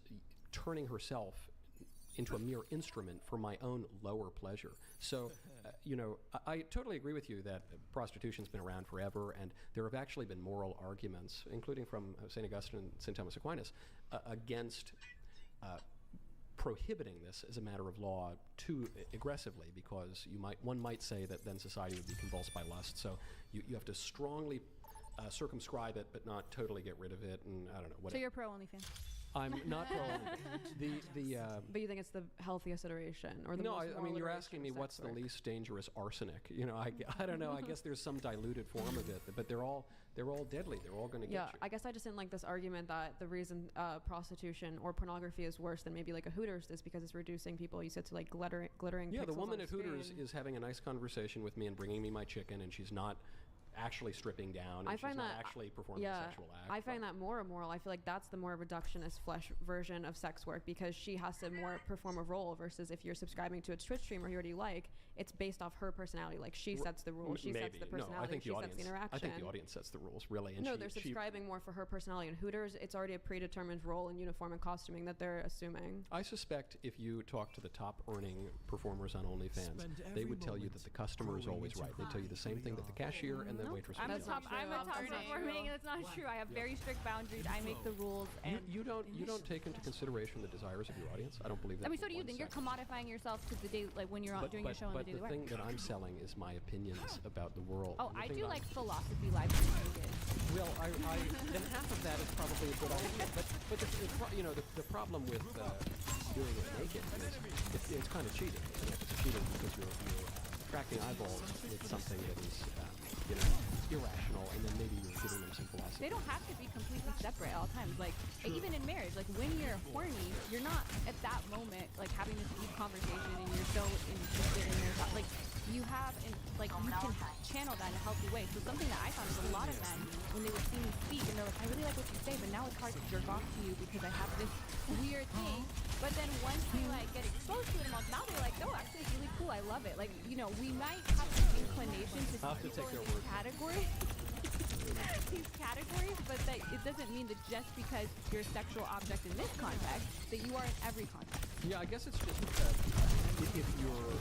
turning herself into a mere instrument for my own lower pleasure. So, you know, I totally agree with you that prostitution's been around forever, and there have actually been moral arguments, including from St. Augustine and St. Thomas Aquinas, against prohibiting this as a matter of law too aggressively, because one might say that then society would be convulsed by lust. So you have to strongly circumscribe it, but not totally get rid of it, and I don't know. So you're pro OnlyFans? I'm not going. But you think it's the healthiest iteration, or the no? most I mean, you're moral asking me iteration of what's sex the work? least dangerous arsenic. You know, I don't know. I guess there's some diluted form of it, but they're all deadly. They're all going to Yeah, get you. I guess I just didn't like this argument that the reason prostitution or pornography is worse than maybe like a Hooters is because it's reducing people, you said, to like glittering Yeah, the pixels woman on at Hooters screen. is having a nice conversation with me and bringing me my chicken, and she's not actually stripping down, and I she's find not that actually performing a sexual act. I find that more immoral. I feel like that's the more reductionist flesh version of sex work, because she has to more perform a role, versus if you're subscribing to a Twitch streamer you already like, it's based off her personality. Like she sets the rules, she sets the personality, No, I think she the sets audience. the interaction. I think the audience sets the rules, really. And no, they're subscribing more for her personality. In Hooters, it's already a predetermined role in uniform and costuming that they're assuming. I suspect if you talk to the top earning performers on OnlyFans, they would tell you that the customer is always right. They tell you the same thing that the cashier and the waitress would tell you. I'm a top performing, and it's not true. I have very strict boundaries. I make the rules. And You don't take into consideration the desires of your audience. I don't believe that. I mean, so do you think you're commodifying yourself to the day, like when you're doing your show on the daily But the work? thing that I'm selling is my opinions about the world. Oh, And the I thing do that like philosophy live streaming. Well, then half of that is probably a good idea. But the problem with doing it naked is it's kind of cheating. And if it's cheating because you're attracting eyeballs with something that is irrational, and then maybe you're giving them some philosophy. They don't have to be completely separate at all times. Like even in marriage, like when you're horny, you're not at that moment like having this deep conversation, and you're so interested in your thought. Like you have, you can channel that in a healthy way. So something that I found is a lot of men, when they would see me speak, and they're like, I really like what you say, but now it's hard to jerk off to you because I have this weird thing. But then once you like get exposed to it a month, now they're like, no, actually it's really cool. I love it. Like, we might have this inclination to I'll have to see take people their in these categories. These categories, but that it doesn't mean that just because you're a sexual object in this context, that you are in every context. Yeah, I guess it's just if you're.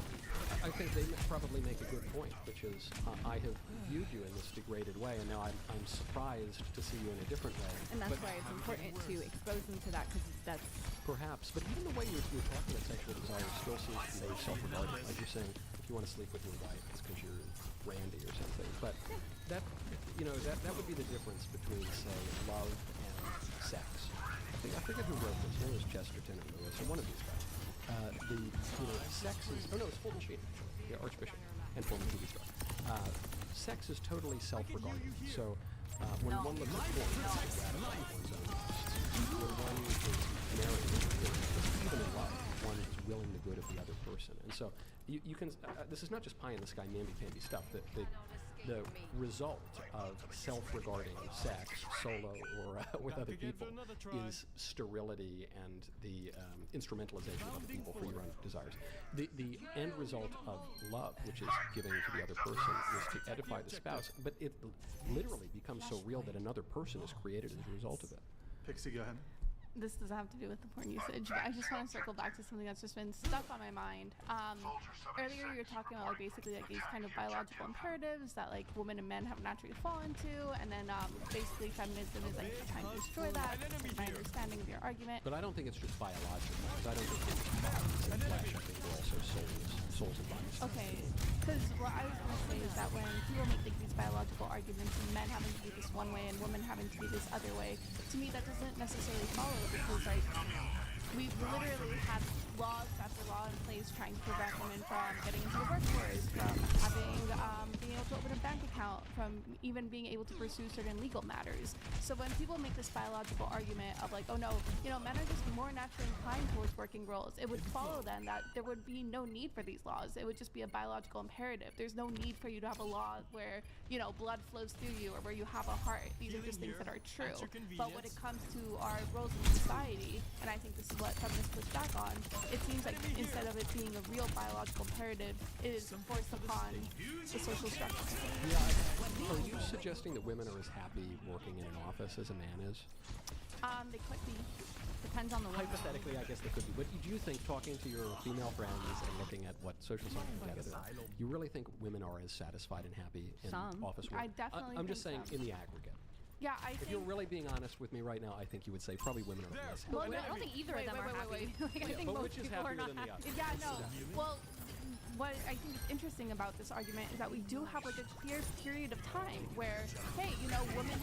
I think they probably make a good point, which is I have viewed you in this degraded way, and now I'm surprised to see you in a different way. And that's why it's important to expose them to that, because that's perhaps. But even the way you're talking about sexual desire still seems to be very self-regarding. Like you're saying, if you want to sleep with your wife, it's because you're Randy or something. But that would be the difference between, say, love and sex. I forget who wrote this. Maybe it was Chesterton or Lewis or one of these guys. Sex is it's Fulton Sheen, the Archbishop, and former TV star. Sex is totally self-regarding. So when one looks at porn, it's gratifying one's own interests. When one is married, even in love, one is willing the good of the other person. And so you can. This is not just pie in the sky, namby-pamby stuff. The result of self-regarding sex, solo or with other people, is sterility and the instrumentalization of other people for your own desires. The end result of love, which is giving to the other person, is to edify the spouse, but it literally becomes so real that another person is created as a result of it. Pixie, go ahead. This doesn't have to do with the porn usage, but I just want to circle back to something that's just been stuck on my mind. Earlier you were talking about basically these kind of biological imperatives that women and men have naturally fallen to, and then basically feminism is trying to destroy that. That's my understanding of your argument. But I don't think it's just biological, because I don't think it's bodies and flesh. I think we're also souls and bodies. Okay, because what I was going to say is that when people make these biological arguments and men having to be this one way and women having to be this other way, to me that doesn't necessarily follow, because we've literally had laws after law in place trying to prevent women from getting into the workforce, from being able to open a bank account, from even being able to pursue certain legal matters. So when people make this biological argument of men are just more naturally inclined towards working roles, it would follow then that there would be no need for these laws. It would just be a biological imperative. There's no need for you to have a law where blood flows through you or where you have a heart. These are just things that are true. But when it comes to our roles in society, and I think this is what feminists push back on, it seems like instead of it being a real biological imperative, it is forced upon the social structure. Yeah, are you suggesting that women are as happy working in an office as a man is? They could be. Depends on the woman. Hypothetically, I guess they could be. But do you think, talking to your female friends and looking at what social science data there, you really think women are as satisfied and happy in office work? I definitely I'm just saying so. in the aggregate. Yeah, if you're really being honest with me right now, I think you would say probably women are less happy. Well, I don't think either of them are happy. I think but most which is people are happier not than the happy. other? Yeah, no. Well, what I think is interesting about this argument is that we do have a fierce period of time where, hey, women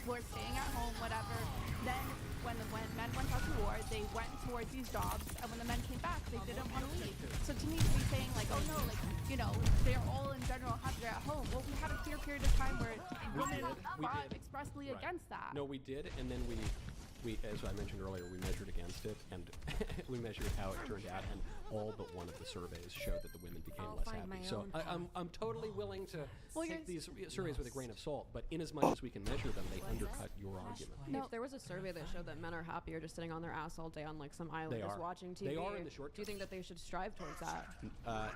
were staying at home, whatever. Then when men went out to war, they went towards these jobs, and when the men came back, they didn't want to leave. So to me, to be saying like, oh no, like, you know, they're all in general happy at home. Well, we had a clear period of time where women fought expressly against that. No, we did, and then we, as I mentioned earlier, we measured against it, and we measured how it turned out, and all but one of the surveys showed that the women became less happy. So I'm totally willing to take these surveys with a grain of salt, but in as much as we can measure them, they undercut your argument. No, if there was a survey that showed that men are happier just sitting on their ass all day on like some island just watching TV. They are in the short term. Do you think that they should strive towards that?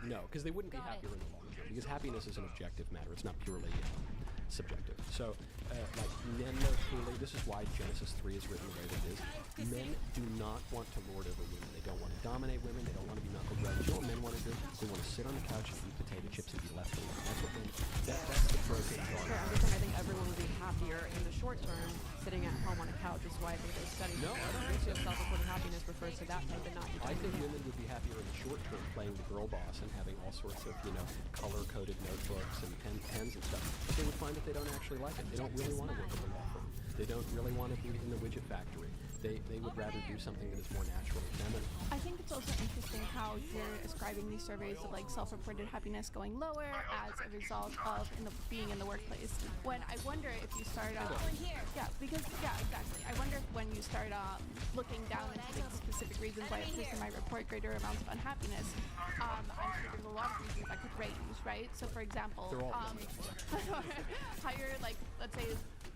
No, because they wouldn't be happier in the long term, because happiness is an objective matter. It's not purely subjective. So, like, men know truly, this is why Genesis 3 is written the way that it is. Men do not want to lord over women. They don't want to dominate women. They don't want to be knuckle-draggers. You know what men want to do? They want to sit on the couch and eat potato chips and be left alone. That's what men, that's the broken Sure, I'm just saying I think everyone would be happier in the short term sitting at home on a couch, is why I think there's studies. No, I don't think so. Self-reported happiness refers to that type and not I think women would be happier in the short term playing the girl boss and having all sorts of, you know, color-coded notebooks and pens and stuff. But they would find that they don't actually like it. They don't really want to work at the law firm. They don't really want to be in the widget factory. They would rather do something that is more naturally feminine. I think it's also interesting how you're ascribing these surveys of like self-reported happiness going lower as a result of being in the workplace. When I wonder if you start exactly. I wonder if when you start looking down into the specific reasons why a person might report greater amounts of unhappiness, I'm sure there's a lot of reasons that could range, right? So for example, how you're like, let's say,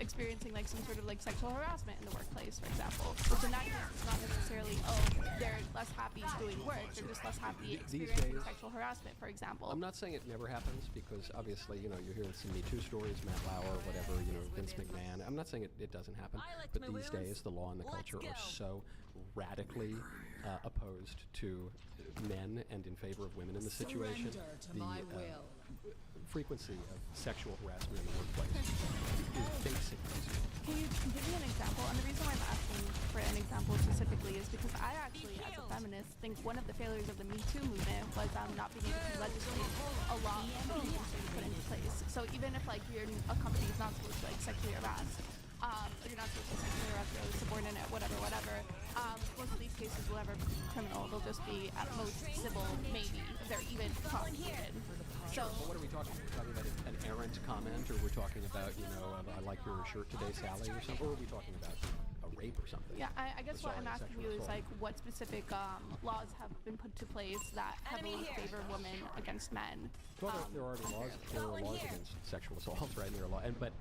experiencing like some sort of like sexual harassment in the workplace, for example, which in that case is not necessarily, they're less happy doing work, they're just less happy experiencing sexual harassment, for example. I'm not saying it never happens, because obviously, you know, you're hearing some Me Too stories, Matt Lauer, whatever, you know, Vince McMahon. I'm not saying it doesn't happen, but these days the law and the culture are so radically opposed to men and in favor of women in the situation. The frequency of sexual harassment in the workplace is basically zero. Can you give me an example? And the reason why I'm asking for an example specifically is because I actually, as a feminist, think one of the failures of the Me Too movement was not being able to legislate a law that was put into place. So even if like you're in a company is not supposed to like sexually harass, or you're not supposed to sexually harass your subordinate, whatever, most of these cases will never be criminal. They'll just be at most civil, maybe, if they're even prosecuted. So, well, what are we talking about? We're talking about an errant comment, or we're talking about, you know, I like your shirt today, Sally, or something? Or are we talking about a rape or something? Yeah, I guess what I'm asking you is, like, what specific laws have been put to place that heavily favor women against men? Well, there are already laws. There are laws against sexual assault, right? And there are but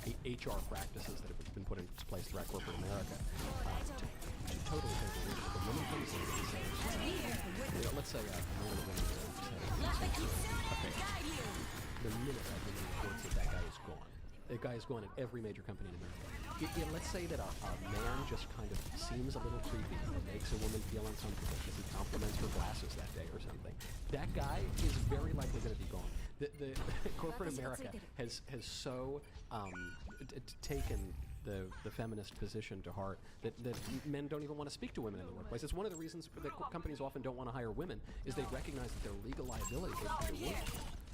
the HR practices that have been put in place throughout corporate America to totally favor women. The woman comes in and says, you know, let's say a man or woman the minute I've been reports that guy is gone. That guy is gone at every major company in America. Let's say that a man just kind of seems a little creepy and makes a woman feel uncomfortable because he compliments her glasses that day or something. That guy is very likely going to be gone. The corporate America has so taken the feminist position to heart that men don't even want to speak to women in the workplace. It's one of the reasons that companies often don't want to hire women, is they recognize that their legal liability goes to their work.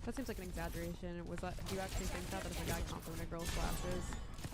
That seems like an exaggeration. Do you actually think that if a guy complimented a girl's glasses?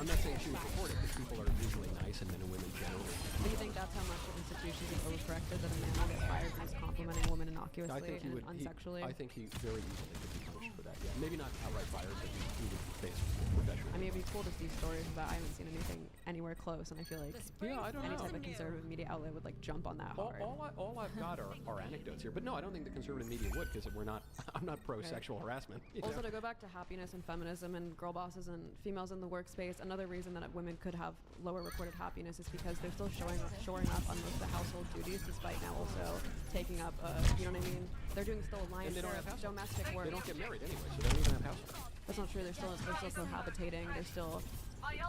I'm not saying she was reported, because people are usually nice, and men and women generally. Do you think that's how much institutions have overcorrected, that a man will get fired for just complimenting a woman innocuously and unsexually? I think he very easily could be punished for that, yeah. Maybe not outright fired, but he would face professional. I mean, it'd be cool to see stories, but I haven't seen anything anywhere close, and I feel like any type of conservative media outlet would like jump on that hard. All I've got are anecdotes here, but no, I don't think the conservative media would, because I'm not pro-sexual harassment. Also, to go back to happiness and feminism and girl bosses and females in the workspace, another reason that women could have lower reported happiness is because they're still shoring up on most of the household duties, despite now also taking up, you know what I mean? They're doing still a lion's share of domestic work. They don't get married anyway, so they don't even have households. That's not true. They're still cohabitating. They're still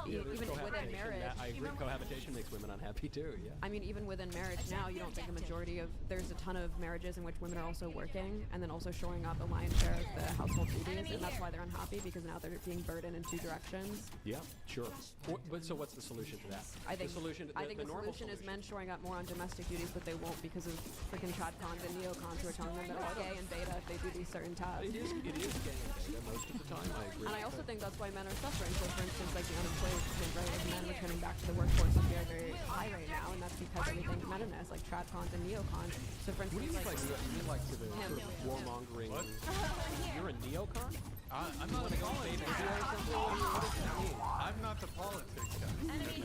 even within marriage. I agree. Cohabitation makes women unhappy too. Yeah. I mean, even within marriage now, you don't think the majority of there's a ton of marriages in which women are also working and then also showing up a lion's share of the household duties, and that's why they're unhappy, because now they're being burdened in two directions. Yeah, sure. So what's the solution to that? I think the solution is men showing up more on domestic duties, but they won't because of freaking tradcons and neocons who are telling them that it's gay and beta if they do these certain tasks. It is gay and beta most of the time. I agree. And I also think that's why men are suffering. So, for instance, like the of plays, right? Like men returning back to the workforce is very, very high right now, and that's because everything's meta-ness, like tradcons and neocons. So for What do instance, you mean like to the sort of warmongering? You're a neocon? I'm not a college or something? What does that mean? I'm not the politics guy.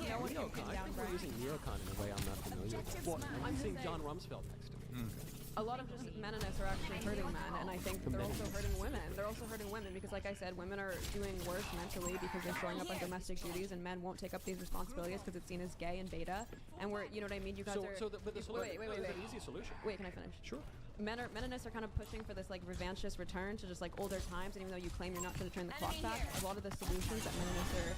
No one can Neocon. pin I down think we're using neocon in a way I'm not familiar with. Well, I'm seeing John Rumsfeld next to me. a lot of just men-ness are actually hurting men, and I think they're also hurting women. They're also hurting women because, like I said, women are doing worse mentally because they're showing up on domestic duties, and men won't take up these responsibilities because it's seen as gay and beta. And we're, you know what I mean? You guys are. But the solution wait. is an easy solution. Wait, can I finish? Sure. Men-ness are kind of pushing for this like revanchist return to just like older times, and even though you claim you're not going to turn the clock back, a lot of the solutions that men-ness are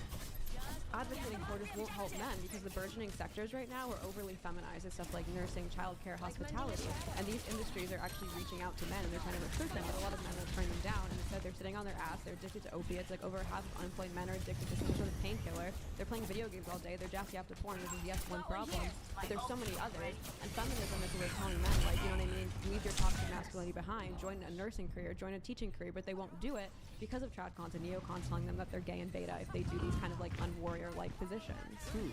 advocating for just won't help men because the burgeoning sectors right now are overly feminized. It's stuff like nursing, childcare, hospitality, and these industries are actually reaching out to men and they're trying to recruit them, but a lot of men will turn them down, and instead they're sitting on their ass, they're addicted to opiates, like over half of unemployed men are addicted to some sort of painkiller, they're playing video games all day, they're jacking up to porn, which is yes, one problem, but there's so many others, and feminism is what we're telling men, like, you know what I mean, leave your toxic masculinity behind, join a nursing career, join a teaching career, but they won't do it because of tradcons and neocons telling them that they're gay and beta if they do these kind of like unwarrior-like positions.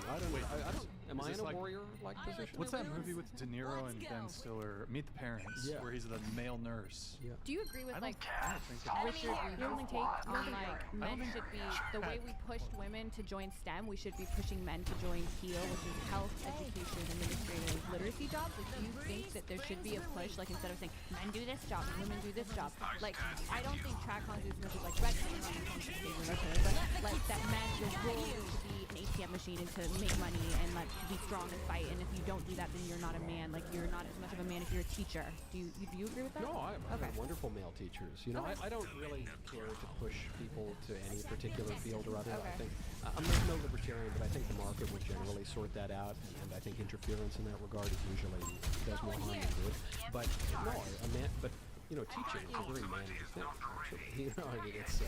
I don't. I don't. Am I in a warrior-like position? What's that movie with De Niro and Ben Stiller? Meet the Parents, where he's the male nurse. Yeah. Do you agree with like I don't think so. Richard Reed's take on like men should be the way we pushed women to join STEM, we should be pushing men to join HEAL, which is health, education, administrative literacy jobs. Like, do you think that there should be a push, like instead of saying men do this job and women do this job? Like, I don't think tradcons do as much as like red but like that men your role is to be an ATM machine and to make money and like be strong and fight, and if you don't do that then you're not a man, like you're not as much of a man if you're a teacher. Do you agree with that? No, I've had wonderful male teachers. You know, I don't really care to push people to any particular field or other. I think I'm no libertarian, but I think the market would generally sort that out, and I think interference in that regard is usually does more harm than good. But no, but you know, teaching is a very manly thing. Actually, you know, I mean, it's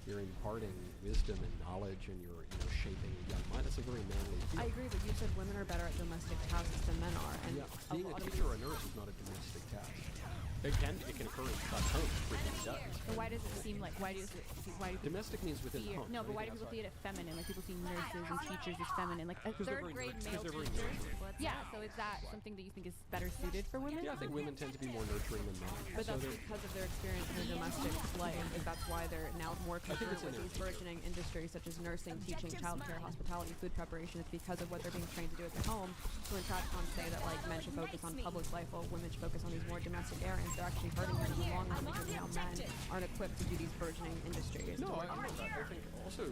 you're imparting wisdom and knowledge, and you're shaping a young mind. It's a very manly field. I agree, but you said women are better at domestic tasks than men are, and being a teacher or a nurse is not a domestic task. It can occur in homes, frequently does. But why does it seem like domestic means within the home? No, but why do people see it as feminine? Like people see nurses and teachers as feminine. Like a third grade male teacher. Yeah, so is that something that you think is better suited for women? Yeah, I think women tend to be more nurturing than men. But that's because of their experience in the domestic life. That's why they're now more concerned with these burgeoning industries such as nursing, teaching, childcare, hospitality, food preparation. It's because of what they're being trained to do at the home. So when tradcons say that like men should focus on public life while women should focus on these more domestic errands, they're actually hurting men in the long run because now men aren't equipped to do these burgeoning industries. No, I think also,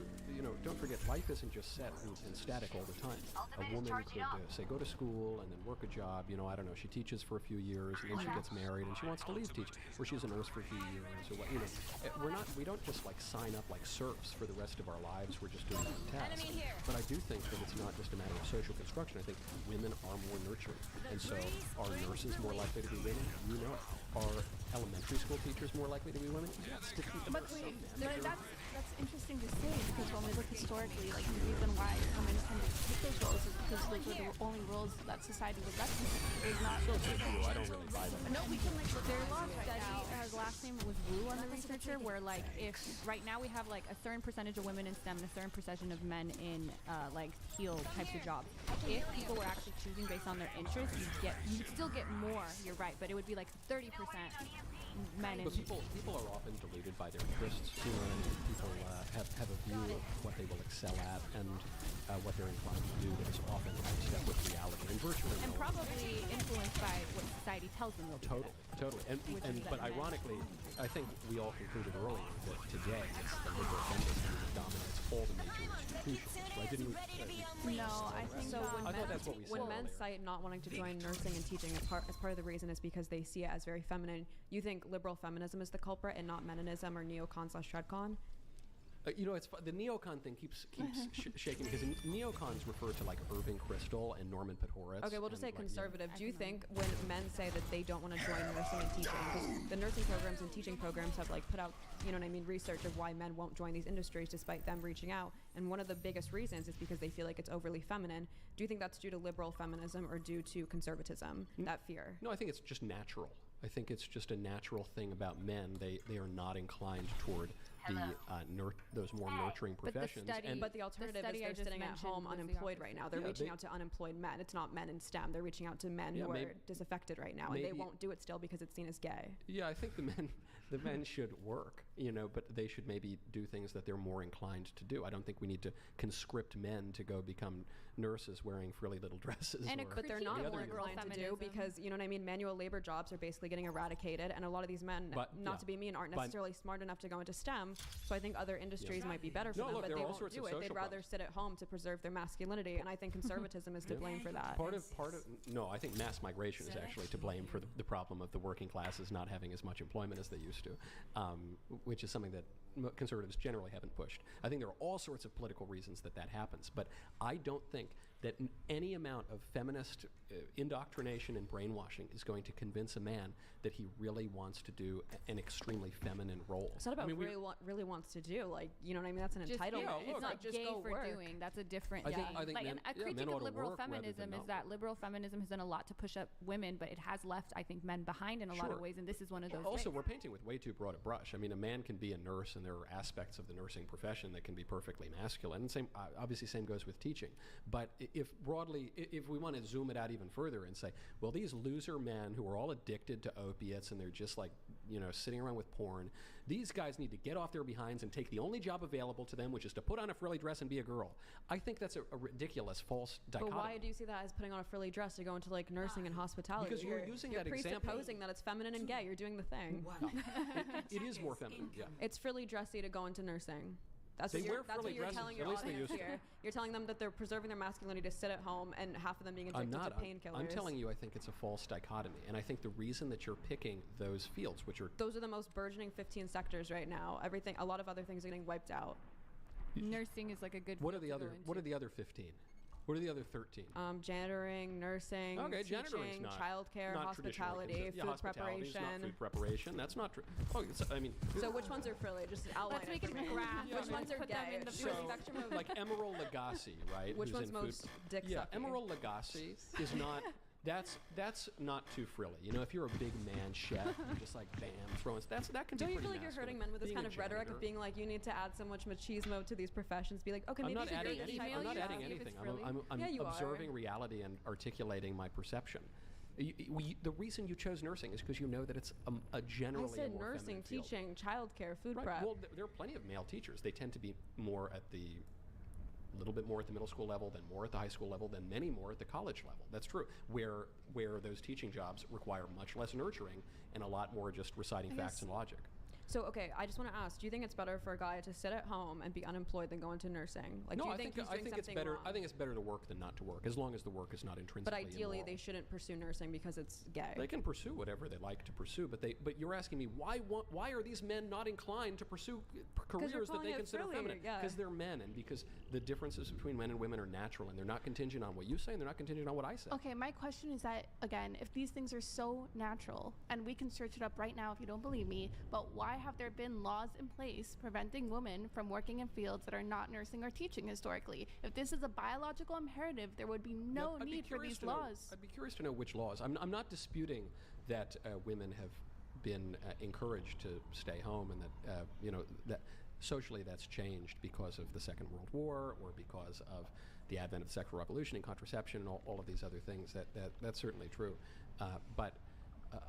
don't forget, life isn't just set and static all the time. A woman could say go to school and then work a job. I don't know. She teaches for a few years and then she gets married and she wants to leave teaching, or she's a nurse for a few years, or what. We don't just like sign up like serfs for the rest of our lives. We're just doing our tasks. But I do think that it's not just a matter of social construction. I think women are more nurturing, and so are nurses more likely to be women? Are elementary school teachers more likely to be women? Yes. But that's interesting to say, because when we look historically, like the reason why women tend to take those roles is because those were the only roles that society would recognize. It was not. I don't really buy that. No, we can like look There's a study, his last name was Wu on the researcher, where like if right now we have like a certain percentage of women in STEM and a certain percentage of men in like HEAL types of jobs. If people were actually choosing based on their interests, you'd still get more. You're right, but it would be like 30% men. But people are often deluded by their interests. And people have a view of what they will excel at and what they're inclined to do that is often out of step with reality and virtually. And probably influenced by what society tells them they'll do. Totally. But ironically, I think we all concluded earlier that today it's the liberal feminism that dominates all the major institutions. Right? Didn't we? No, I think so. When men cite not wanting to join nursing and teaching as part of the reason is because they see it as very feminine. You think liberal feminism is the culprit and not meninism or neocon/tradcon? It's the neocon thing keeps shaking because neocons refer to like Irving Kristol and Norman Podhoretz. Okay, we'll just say conservative. Do you think when men say that they don't want to join nursing and teaching, because the nursing programs and teaching programs have like put out, research of why men won't join these industries despite them reaching out, and one of the biggest reasons is because they feel like it's overly feminine. Do you think that's due to liberal feminism or due to conservatism? That fear? No, I think it's just natural. I think it's just a natural thing about men. They are not inclined toward those more nurturing professions. But the alternative is they're sitting at home unemployed right now. They're reaching out to unemployed men. It's not men in STEM. They're reaching out to men who are disaffected right now, and they won't do it still because it's seen as gay. Yeah, I think the men should work, but they should maybe do things that they're more inclined to do. I don't think we need to conscript men to go become nurses wearing frilly little dresses. But they're not more inclined to do because, you know what I mean, manual labor jobs are basically getting eradicated, and a lot of these men, not to be mean, aren't necessarily smart enough to go into STEM. So I think other industries might be better for them, but they won't do it. They'd rather sit at home to preserve their masculinity, and I think conservatism is to blame for that. No, I think mass migration is actually to blame for the problem of the working classes not having as much employment as they used to, which is something that conservatives generally haven't pushed. I think there are all sorts of political reasons that happens, but I don't think that any amount of feminist indoctrination and brainwashing is going to convince a man that he really wants to do an extremely feminine role. It's not about really wants to do, like, you know what I mean? That's an entitlement. It's not just gay go for work. doing. That's a different thing. I think a critique of liberal feminism is that liberal feminism has done a lot to push up women, but it has left, I think, men behind in a lot of ways, and this is one of those Also, ways. we're painting with way too broad a brush. I mean, a man can be a nurse, and there are aspects of the nursing profession that can be perfectly masculine. And obviously, same goes with teaching. But if we want to zoom it out even further and say, well, these loser men who are all addicted to opiates and they're just like, sitting around with porn, these guys need to get off their behinds and take the only job available to them, which is to put on a frilly dress and be a girl. I think that's a ridiculous, false dichotomy. But why do you see that as putting on a frilly dress to go into like nursing and hospitality? Because you're using that example. You're presupposing that it's feminine and gay. You're doing the thing. Wow. it is more feminine. Yeah. It's frilly dressy to go into nursing. That's they what you're telling your audience here. You're telling them that they're preserving their masculinity to sit at home and half of them being addicted to painkillers. I'm telling you, I think it's a false dichotomy. And I think the reason that you're picking those fields, those are the most burgeoning 15 sectors right now. A lot of other things are getting wiped out. Nursing is like a good What are the other 15? What are the other 13? Janitoring, nursing, teaching, childcare, hospitality, food preparation. Not food preparation. That's not true. So which ones are frilly? Just outline. Let's make it a graph. Which ones are gay? Spectrum of like Emerald Lagasse, right? Which one's most dick sucking? Emerald Lagasse is not. That's not too frilly. If you're a big man chef, you're just like bam, throwing. That can be. Don't you feel like you're hurting men with this kind of rhetoric of being like, you need to add so much machismo to these professions? Be like, okay, maybe I'm not adding anything. I'm observing reality and articulating my perception. The reason you chose nursing is because you know that it's a generally. I said nursing, teaching, childcare, food prep. Well, there are plenty of male teachers. They tend to be more at the. A little bit more at the middle school level, then more at the high school level, then many more at the college level. That's true. Where those teaching jobs require much less nurturing and a lot more just reciting facts and logic. So, okay, I just want to ask, do you think it's better for a guy to sit at home and be unemployed than go into nursing? Like, no, do you think it's better. Wrong? I think it's better to work than not to work, as long as the work is not intrinsically But ideally, immoral. They shouldn't pursue nursing because it's gay. They can pursue whatever they like to pursue, but you're asking me why are these men not inclined to pursue careers that they consider feminine? Because they're men, and because the differences between men and women are natural, and they're not contingent on what you say, and they're not contingent on what I say. Okay, my question is that, again, if these things are so natural, and we can search it up right now if you don't believe me, but why have there been laws in place preventing women from working in fields that are not nursing or teaching historically? If this is a biological imperative, there would be no need for these laws. I'd be curious to know which laws. I'm not disputing that women have been encouraged to stay home, and that that socially that's changed because of the Second World War or because of the advent of the sexual revolution and contraception and all of these other things. That's certainly true, but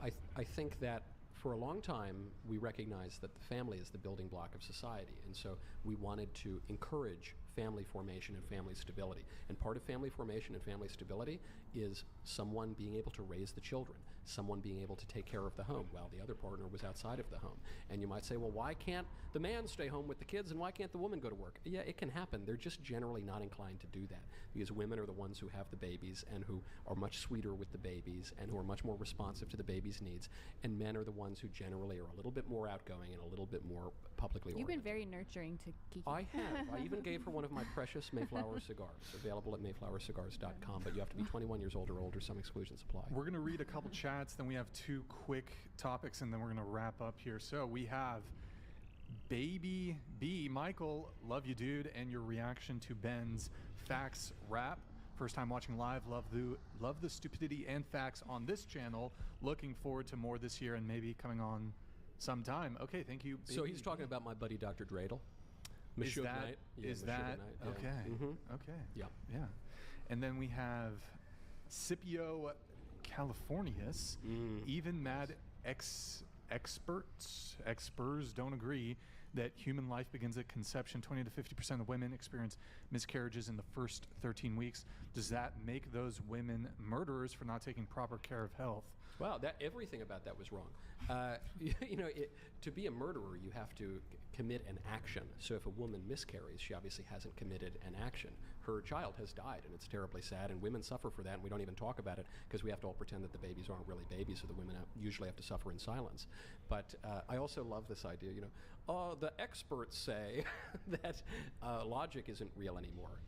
I think that. For a long time, we recognized that the family is the building block of society, and so we wanted to encourage family formation and family stability. And part of family formation and family stability is someone being able to raise the children, someone being able to take care of the home while the other partner was outside of the home. And you might say, well, why can't the man stay home with the kids and why can't the woman go to work? Yeah, it can happen. They're just generally not inclined to do that because women are the ones who have the babies and who are much sweeter with the babies and who are much more responsive to the baby's needs. And men are the ones who generally are a little bit more outgoing and a little bit more publicly oriented. You've been very nurturing to Kiki. I have. I even gave her one of my precious Mayflower cigars, available at mayflowercigars.com, but you have to be 21 years old or older. Some exclusions apply. We're going to read a couple chats, then we have two quick topics, and then we're going to wrap up here. So we have Baby B. Michael, love you, dude, and your reaction to Ben's facts rap. First time watching live, love the stupidity and facts on this channel. Looking forward to more this year and maybe coming on Some time. Okay, thank you. So he's talking about my buddy Dr. Dreidel. Meshuggah Knight. Yeah, is Meshuggah that Knight, yeah. okay? Mhm. Okay. Yeah. Yeah. And then we have Scipio Californius. Even mad experts don't agree that human life begins at conception. 20 to 50% of women experience miscarriages in the first 13 weeks. Does that make those women murderers for not taking proper care of health? Wow, everything about that was wrong. To be a murderer, you have to commit an action. So if a woman miscarries, she obviously hasn't committed an action. Her child has died, and it's terribly sad, and women suffer for that, and we don't even talk about it because we have to all pretend that the babies aren't really babies, so the women usually have to suffer in silence. But I also love this idea, the experts say that logic isn't real anymore.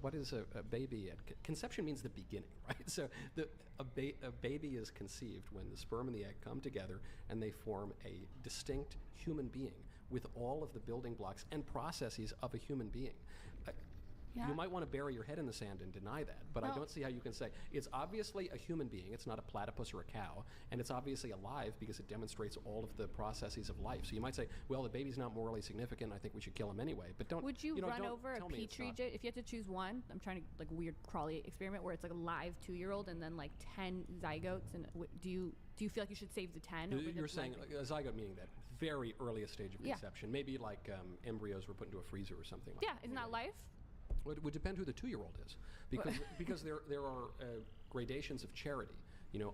What is a baby? Conception means the beginning, right? So a baby is conceived when the sperm and the egg come together and they form a distinct human being with all of the building blocks and processes of a human being. Yeah. You might want to bury your head in the sand and deny that, but I don't see how you can say it's obviously a human being. It's not a platypus or a cow, and it's obviously alive because it demonstrates all of the processes of life. So you might say, well, the baby's not morally significant. I think we should kill him anyway. But don't. Would you run don't over a tell me it's petri not. dish if you had to choose one? I'm trying to like a weird Crawley experiment where it's like a live 2-year-old and then like 10 zygotes. And do you feel like you should save the 10? Over You're the, saying like, a zygote meaning that very earliest stage of Yeah. conception, maybe like embryos were put into a freezer or something. Like yeah, that. isn't that life? Well, it would depend who the 2-year-old is, because there are gradations of charity.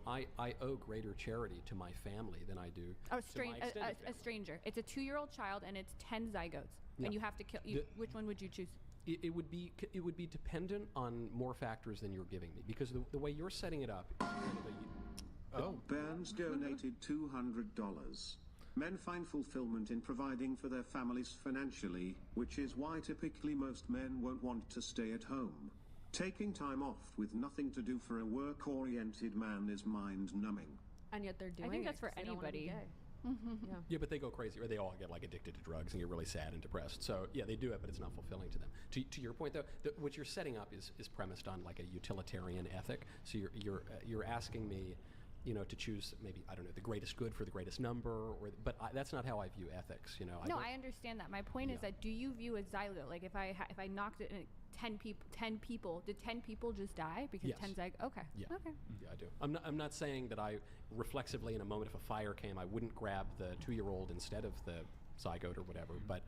I owe greater charity to my family than I do to my extended family. A stranger. It's a 2-year-old child and it's 10 zygotes, and you have to kill. Which one would you choose? It would be dependent on more factors than you're giving me, because the way you're setting it up. Burns donated $200. Men find fulfillment in providing for their families financially, which is why typically most men won't want to stay at home. Taking time off with nothing to do for a work-oriented man is mind-numbing. And yet they're doing it. I think that's for 'cause they don't wanna be anybody. gay. Yeah, but they go crazy, or they all get like addicted to drugs and get really sad and depressed. So yeah, they do it, but it's not fulfilling to them. To your point though, what you're setting up is premised on like a utilitarian ethic. So you're asking me, to choose maybe, I don't know, the greatest good for the greatest number, but that's not how I view ethics. I understand that. My point is that do you view a zygote like if I knocked it in 10 people, did 10 people just die because Yes. 10 zygotes? Okay. Yeah. Okay. Yeah, I do. I'm not saying that I reflexively in a moment if a fire came I wouldn't grab the 2-year-old instead of the zygote or whatever, but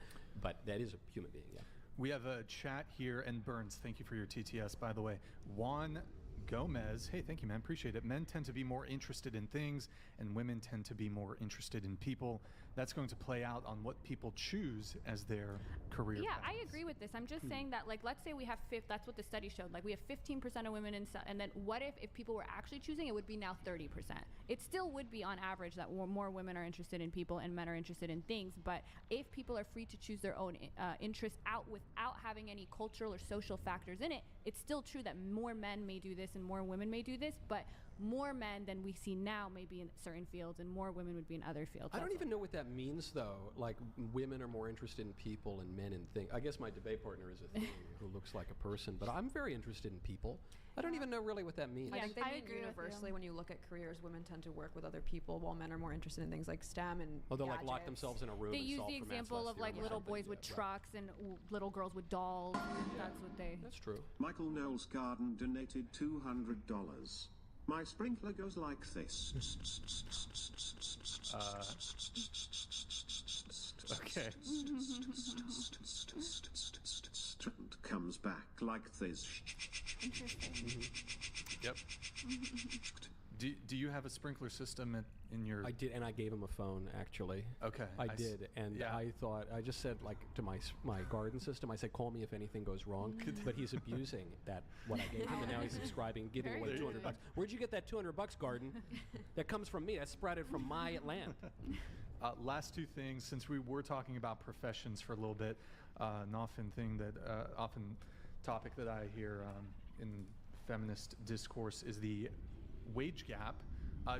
that is a human being. Yeah. We have a chat here, and Burns, thank you for your TTS, by the way. Juan Gomez, hey, thank you, man, appreciate it. Men tend to be more interested in things, and women tend to be more interested in people. That's going to play out on what people choose as their career Yeah, path. I agree with this. I'm just saying that, like, let's say we have that's what the study showed. Like, we have 15% of women, and then what if people were actually choosing, it would be now 30%. It still would be on average that more women are interested in people and men are interested in things. But if people are free to choose their own interests out without having any cultural or social factors in it, it's still true that more men may do this and more women may do this, but more men than we see now may be in certain fields and more women would be in other fields. I don't even know what that means, though. Like, women are more interested in people and men in things. I guess my debate partner is a thing who looks like a person, but I'm very interested in people. I don't even know really what that means. I think they I mean agree with universally you. when you look at careers, women tend to work with other people while men are more interested in things like STEM and Oh, they'll like lock gadgets. themselves in a room They and use solve the for maths example last of year like or little something. boys with Yeah, right. trucks and little girls with dolls. That's what they. That's true. Michael Knowles Garden donated $200. My sprinkler goes like this. Okay. And comes back like this. Yep. Do you have a sprinkler system in your... I did, and I gave him a phone, actually. Okay. I did, and yeah. I just said, like, to my garden system, I said, call me if anything goes wrong. But he's abusing what I gave him, and now he's subscribing, giving away $200. Where'd you get that $200, garden? That comes from me. That's sprouted from my land. Last two things, since we were talking about professions for a little bit, an often topic that I hear in feminist discourse is the wage gap.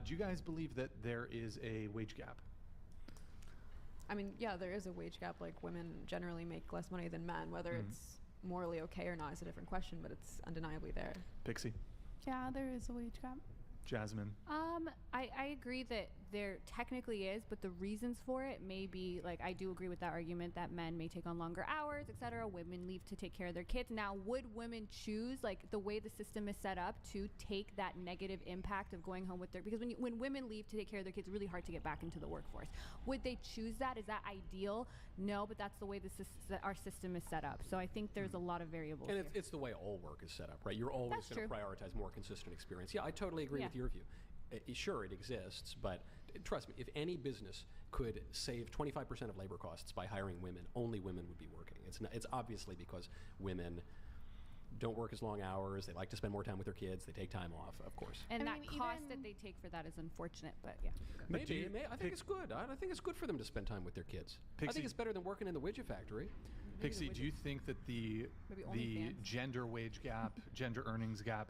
Do you guys believe that there is a wage gap? I mean, yeah, there is a wage gap. Like, women generally make less money than men. Whether it's morally okay or not is a different question, but it's undeniably there. Pixie? Yeah, there is a wage gap. Jasmine? I agree that there technically is, but the reasons for it may be like, I do agree with that argument that men may take on longer hours, etc. Women leave to take care of their kids. Now, would women choose, like the way the system is set up, to take that negative impact of going home with their, because when women leave to take care of their kids, it's really hard to get back into the workforce. Would they choose that? Is that ideal? No, but that's the way our system is set up. So I think there's a lot of variables. And it's the way all work is set up, right? You're always going to prioritize more consistent experience. Yeah, I totally agree with your view. Sure, it exists, but trust me, if any business could save 25% of labor costs by hiring women, only women would be working. It's obviously because women don't work as long hours. They like to spend more time with their kids. They take time off, of course. And that cost that they take for that is unfortunate, but yeah. Maybe. I think it's good. I think it's good for them to spend time with their kids. Pixie, I think it's better than working in the widget factory. Pixie, do you think that the gender wage gap, gender earnings gap,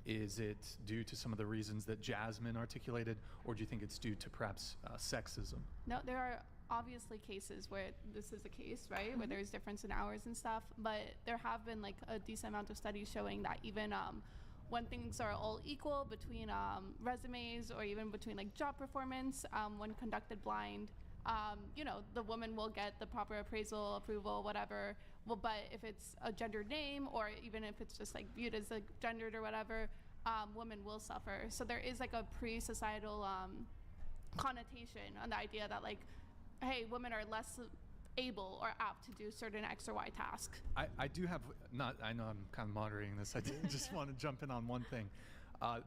is it due to some of the reasons that Jasmine articulated, or do you think it's due to perhaps sexism? No, there are obviously cases where this is the case, right? Where there's difference in hours and stuff, but there have been like a decent amount of studies showing that even when things are all equal between resumes or even between like job performance, when conducted blind, the woman will get the proper appraisal, approval, whatever. Well, but if it's a gendered name, or even if it's just like viewed as like gendered or whatever, women will suffer. So there is like a pre-societal connotation on the idea that like, hey, women are less able or apt to do certain X or Y task. I do have, I know I'm kind of moderating this. I did just want to jump in on one thing.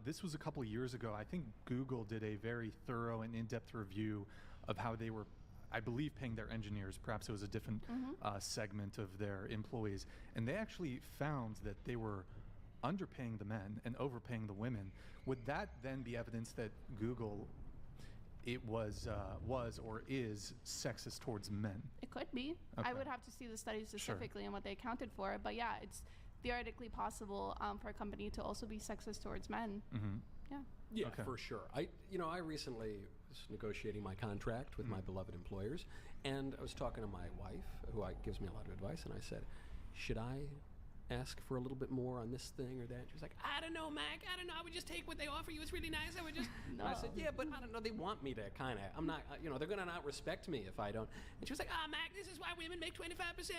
This was a couple of years ago. I think Google did a very thorough and in-depth review of how they were, I believe, paying their engineers. Perhaps it was a different segment of their employees. And they actually found that they were underpaying the men and overpaying the women. Would that then be evidence that Google was or is sexist towards men? It could be. Okay. I would have to see the study specifically and what they accounted for. But yeah, it's theoretically possible for a company to also be sexist towards men. Mm-hmm. Yeah, for sure. I recently was negotiating my contract with my beloved employers, and I was talking to my wife, who gives me a lot of advice, and I said, should I ask for a little bit more on this thing or that? She was like, I don't know, Mac. I don't know. I would just take what they offer you. It's really nice. I would just. No. I said, yeah, but I don't know. They want me to kind of. I'm not. They're gonna not respect me if I don't. And she was like, Mac, this is why women make 25%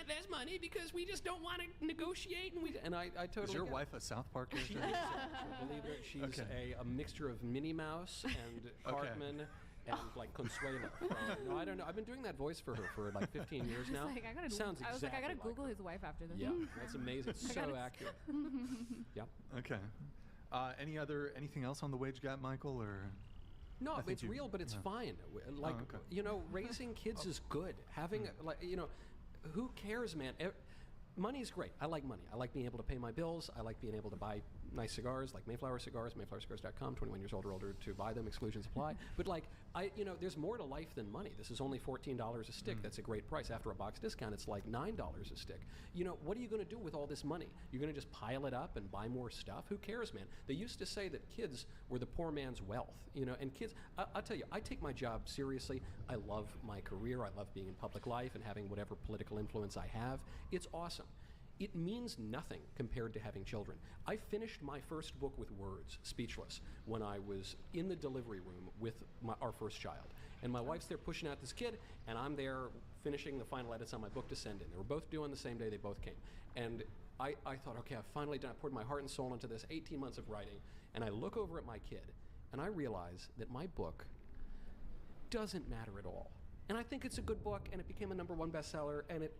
less money, because we just don't want to negotiate. And I totally. Is your wife a South Park character? She is. Believe it. She's a mixture of Minnie Mouse and Cartman. And like Consuelo. No, I don't know. I've been doing that voice for her for like 15 years now. Like, Sounds exactly. I was like, I gotta like Google her. his wife after this. Yeah, that's amazing. So accurate. Yeah. Okay. Anything else on the wage gap, Michael? Or no, it's real, but it's fine. Like raising kids is good. Having who cares, man? Money's great. I like money. I like being able to pay my bills. I like being able to buy nice cigars, like Mayflower Cigars, mayflowercigars.com, 21 years old or older to buy them, exclusions apply. But there's more to life than money. This is only $14 a stick. That's a great price. After a box discount, it's like $9 a stick. What are you going to do with all this money? You're going to just pile it up and buy more stuff? Who cares, man? They used to say that kids were the poor man's wealth, and kids, I'll tell you, I take my job seriously. I love my career. I love being in public life and having whatever political influence I have. It's awesome. It means nothing compared to having children. I finished my first book with words, speechless, when I was in the delivery room with our first child. And my wife's there pushing out this kid, and I'm there finishing the final edits on my book to send in. They were both due on the same day. They both came. And I thought, okay, I've finally done it. I poured my heart and soul into this 18 months of writing. And I look over at my kid, and I realize that my book doesn't matter at all. And I think it's a good book, and it became a #1 bestseller, and it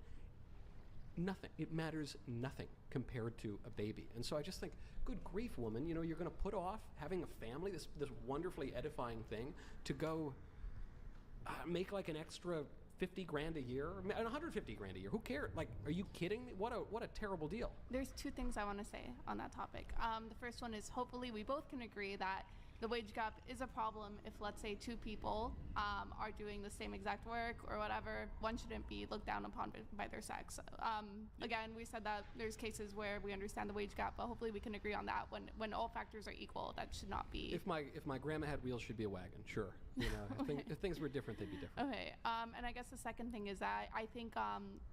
matters nothing compared to a baby. And so I just think, good grief, woman, you're going to put off having a family, this wonderfully edifying thing, to go make like an extra 50 grand a year, 150 grand a year. Who cares? Like, are you kidding me? What a terrible deal. There's two things I want to say on that topic. The first one is, hopefully we both can agree that the wage gap is a problem if, let's say, two people are doing the same exact work or whatever. One shouldn't be looked down upon by their sex. Again, we said that there's cases where we understand the wage gap, but hopefully we can agree on that. When all factors are equal, that should not be. If my grandma had wheels, she'd be a wagon. Sure. If things were different, they'd be different. Okay. And I guess the second thing is that I think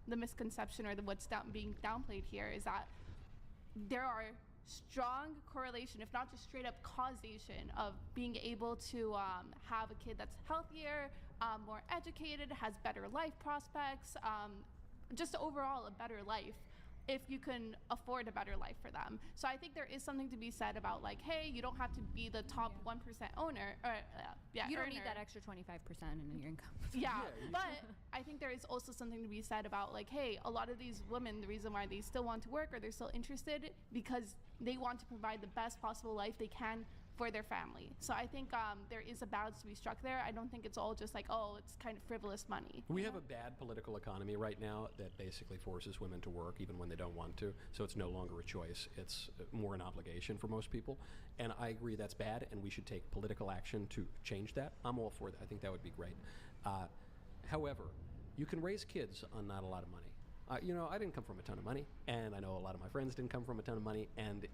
the misconception or what's being downplayed here is that there are strong correlation, if not just straight up causation, of being able to have a kid that's healthier, more educated, has better life prospects, just overall a better life, if you can afford a better life for them. So I think there is something to be said about like, hey, you don't have to be the top 1% owner, or you don't earner. need that extra 25% in your income. Yeah, but I think there is also something to be said about like, hey, a lot of these women, the reason why they still want to work or they're still interested, because they want to provide the best possible life they can for their family. So I think there is a balance to be struck there. I don't think it's all just like, oh, it's kind of frivolous money. We have a bad political economy right now that basically forces women to work even when they don't want to. So it's no longer a choice. It's more an obligation for most people. And I agree that's bad, and we should take political action to change that. I'm all for that. I think that would be great. However, you can raise kids on not a lot of money. I didn't come from a ton of money, and I know a lot of my friends didn't come from a ton of money. And,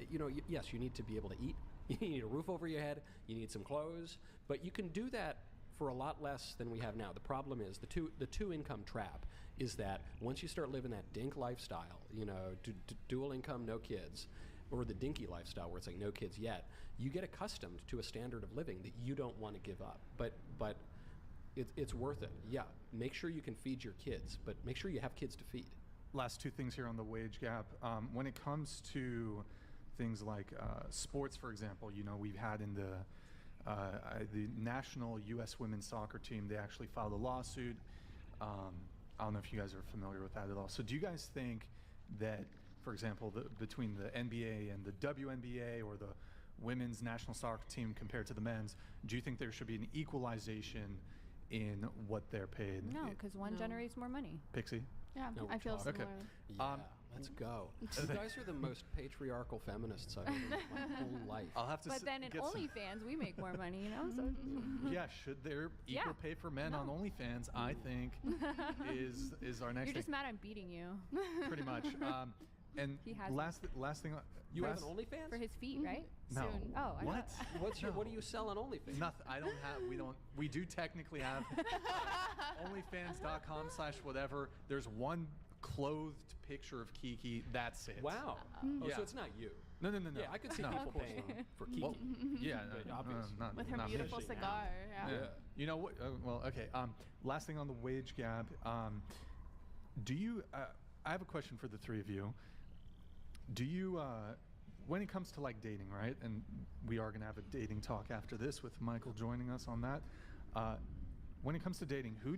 yes, you need to be able to eat. You need a roof over your head. You need some clothes. But you can do that for a lot less than we have now. The problem is the two income trap is that once you start living that dink lifestyle, dual income, no kids, or the dinky lifestyle where it's like no kids yet, you get accustomed to a standard of living that you don't want to give up. But it's worth it. Yeah, make sure you can feed your kids, but make sure you have kids to feed. Last two things here on the wage gap. When it comes to things like sports, for example, we've had in the national U.S. women's soccer team, they actually filed a lawsuit. I don't know if you guys are familiar with that at all. So do you guys think that, for example, between the NBA and the WNBA or the women's national soccer team compared to the men's, do you think there should be an equalization in what they're paid? No, because one generates more money. Pixie? Yeah, I feel similar. Okay. Yeah, let's go. You guys are the most patriarchal feminists I've ever met my whole life. I'll have to But then in OnlyFans, we make more money, So. Yeah, should there equal pay for men on OnlyFans? I think is our next. You're just thing. mad I'm beating you. Pretty much. And He has last thing. You have an OnlyFans for his feet, right? No. Soon. Oh, I What? What do you sell on OnlyFans? Nothing. I don't have. We don't. We do technically have OnlyFans.com/whatever. There's one clothed picture of Kiki. That's it. Wow. Yeah. So it's not you. No. Yeah, I could see people paying for Kiki. Well, yeah, obvious. not With her not beautiful me. cigar. Yeah. You know what? Well, okay. Last thing on the wage gap. Do you? I have a question for the three of you. Do you? When it comes to like dating, right? And we are going to have a dating talk after this with Michael joining us on that. When it comes to dating, do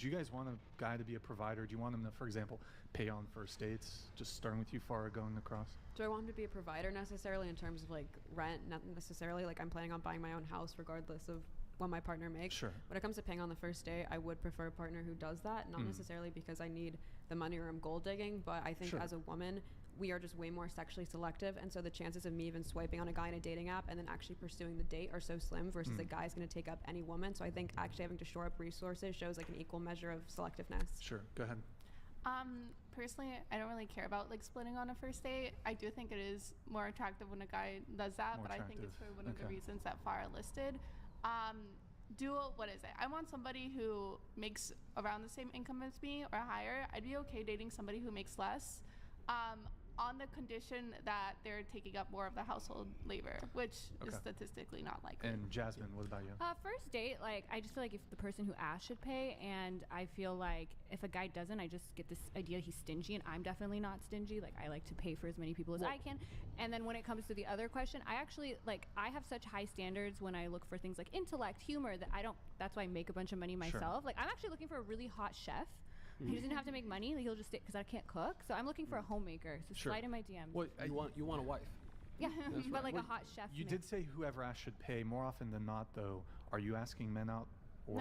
you guys want a guy to be a provider? Do you want him to, for example, pay on first dates? Just starting with you, Farah, going across. Do I want him to be a provider necessarily in terms of like rent? Not necessarily. Like I'm planning on buying my own house regardless of what my partner makes. Sure. When it comes to paying on the first day, I would prefer a partner who does that. Not necessarily because I need the money or I'm gold digging, but I think as a woman, we are just way more sexually selective, and so the chances of me even swiping on a guy in a dating app and then actually pursuing the date are so slim versus a guy's going to take up any woman. So I think actually having to shore up resources shows like an equal measure of selectiveness. Sure. Go ahead. Personally, I don't really care about like splitting on a first date. I do think it is more attractive when a guy does that, More but I think it's attractive. for one of the reasons that Farah listed. Dual, what is it? I want somebody who makes around the same income as me or higher. I'd be okay dating somebody who makes less. On the condition that they're taking up more of the household labor, which is statistically not likely. And Jasmine, what about you? First date, like I just feel like if the person who asked should pay, and I feel like if a guy doesn't, I just get this idea he's stingy, and I'm definitely not stingy. Like I like to pay for as many people as I can. And then when it comes to the other question, I actually I have such high standards when I look for things like intellect, humor, that I don't. That's why I make a bunch of money myself. Sure. Like I'm actually looking for a really hot chef. He doesn't have to make money. Like, he'll just stay because I can't cook. So I'm looking for a homemaker. So slide in my DMs. Well, you want a wife. Yeah, but right. like a hot chef. You did say whoever asked should pay. More often than not, though, are you asking men out, or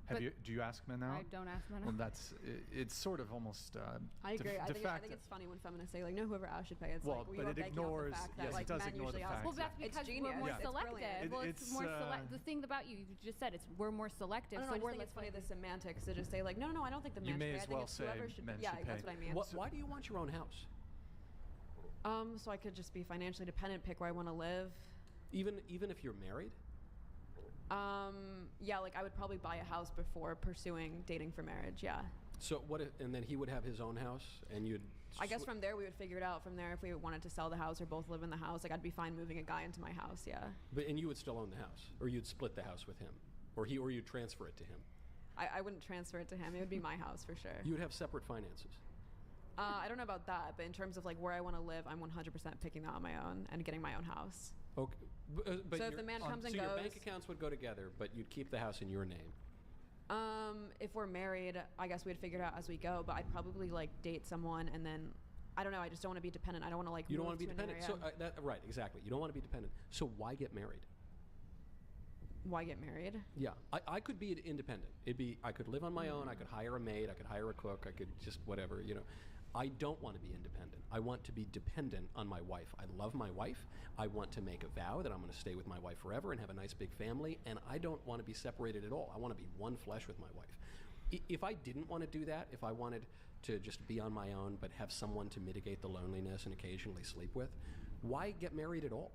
No, do you ask men out? I don't ask men out. Well, it's sort of almost. I agree. I think it's funny when feminists say like, no, whoever asked should pay. It's well, like, but it ignores. That, Yes, it does men ignore the usually ask. fact. Well, that's because we're more selective. Well, it's more the thing about you just said, we're more selective. I So think it's funny the semantics to just say like, no, I don't think the men You may should pay. as I think well it's say whoever should men pay. Yeah, should that's pay. what I mean. Why do you want your own house? So I could just be financially dependent, pick where I want to live. Even if you're married? Yeah, like I would probably buy a house before pursuing dating for marriage. Yeah. So what if, and then he would have his own house and you'd I guess from there we would figure it out. From there, if we wanted to sell the house or both live in the house, like I'd be fine moving a guy into my house. Yeah. And you would still own the house, or you'd split the house with him, or you'd transfer it to him. I wouldn't transfer it to him. It would be my house for sure. You would have separate finances. I don't know about that, but in terms of like where I want to live, I'm 100% picking that on my own and getting my own house. Okay. But so if the man comes and so goes, your bank accounts would go together, but you'd keep the house in your name. If we're married, I guess we'd figure it out as we go. But I'd probably like date someone and then, I don't know. I just don't want to be dependent. I don't want to like. You don't want to be dependent. So right, exactly. You don't want to be dependent. So why get married? Why get married? Yeah, I could be independent. I could live on my own. I could hire a maid. I could hire a cook. I could just whatever. I don't want to be independent. I want to be dependent on my wife. I love my wife. I want to make a vow that I'm going to stay with my wife forever and have a nice big family. And I don't want to be separated at all. I want to be one flesh with my wife. If I didn't want to do that, if I wanted to just be on my own but have someone to mitigate the loneliness and occasionally sleep with, why get married at all?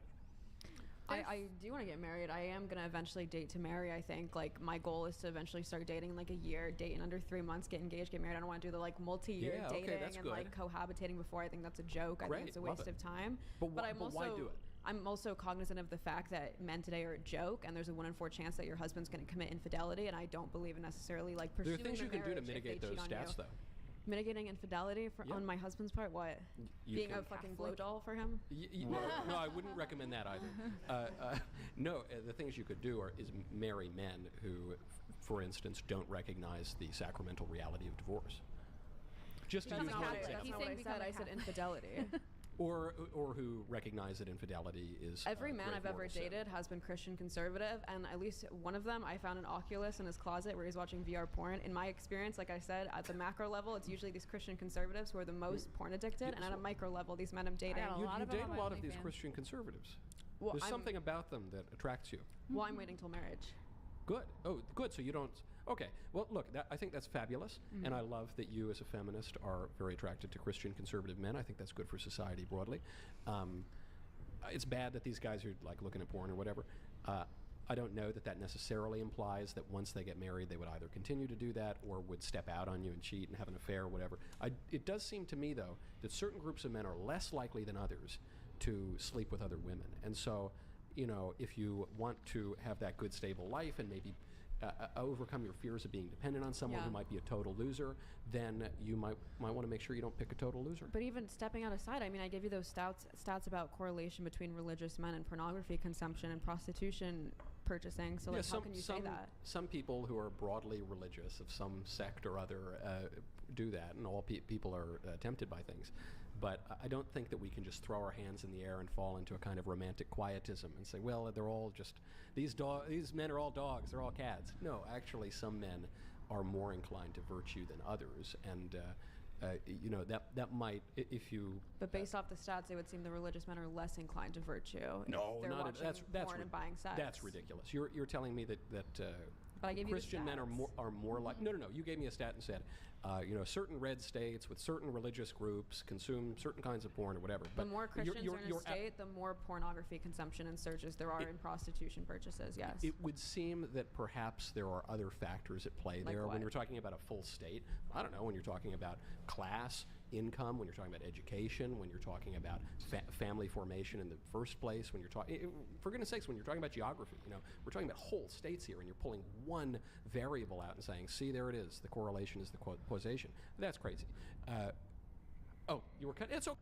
I do want to get married. I am going to eventually date to marry, I think. Like, my goal is to eventually start dating like a year, date in under 3 months, get engaged, get married. I don't want to do the like multi-year dating and like cohabitating before. I think that's a joke. Great, I think it's a waste of time. But I'm also, why do it? I'm also cognizant of the fact that men today are a joke, and there's a 1 in 4 chance that your husband's going to commit infidelity, and I don't believe in necessarily like pursuing There are things you can do to mitigate those stats, though. Mitigating infidelity on my husband's part? What? Being a fucking blow doll for him? No, I wouldn't recommend that either. No, the things you could do is marry men who, for instance, don't recognize the sacramental reality of divorce. Just to use one example. He's saying I said infidelity. Or who recognize that infidelity is every man I've ever dated has been Christian conservative, and at least one of them I found an Oculus in his closet where he's watching VR porn. In my experience, like I said, at the macro level, it's usually these Christian conservatives who are the most porn addicted, and at a micro level, these men I'm dating. You date a lot of these Christian conservatives. Well, there's something about them that attracts you. Well, I'm waiting till marriage. Good. Oh, good. So you don't. Okay. Well, look, I think that's fabulous, and I love that you, as a feminist, are very attracted to Christian conservative men. I think that's good for society broadly. It's bad that these guys are like looking at porn or whatever. I don't know that necessarily implies that once they get married, they would either continue to do that or would step out on you and cheat and have an affair or whatever. It does seem to me, though, that certain groups of men are less likely than others to sleep with other women, and so, if you want to have that good, stable life and maybe overcome your fears of being dependent on someone who might be a total loser, then you might want to make sure you don't pick a total loser. But even stepping out aside, I mean, I gave you those stats about correlation between religious men and pornography consumption and prostitution purchasing. So how can you say that? Some people who are broadly religious of some sect or other do that, and all people are tempted by things. But I don't think that we can just throw our hands in the air and fall into a kind of romantic quietism and say, well, they're all just, these men are all dogs, they're all cats. No, actually, some men are more inclined to virtue than others, and that might, if you. But based off the stats, it would seem the religious men are less inclined to virtue. No, if they're not watching porn and buying sex. That's ridiculous. You're telling me that but I gave you Christian men are more like. No. You gave me a stat and said, certain red states with certain religious groups consume certain kinds of porn or whatever. But the more Christians are in a state, the more pornography consumption and searches there are in prostitution purchases. Yes. It would seem that perhaps there are other factors at play there when you're talking about a full state. I don't know, when you're talking about class, income, when you're talking about education, when you're talking about family formation in the first place, when you're talking, for goodness sakes, when you're talking about geography, we're talking about whole states here, and you're pulling one variable out and saying, see, there it is, the correlation is the causation. That's crazy. You were cut. It's okay.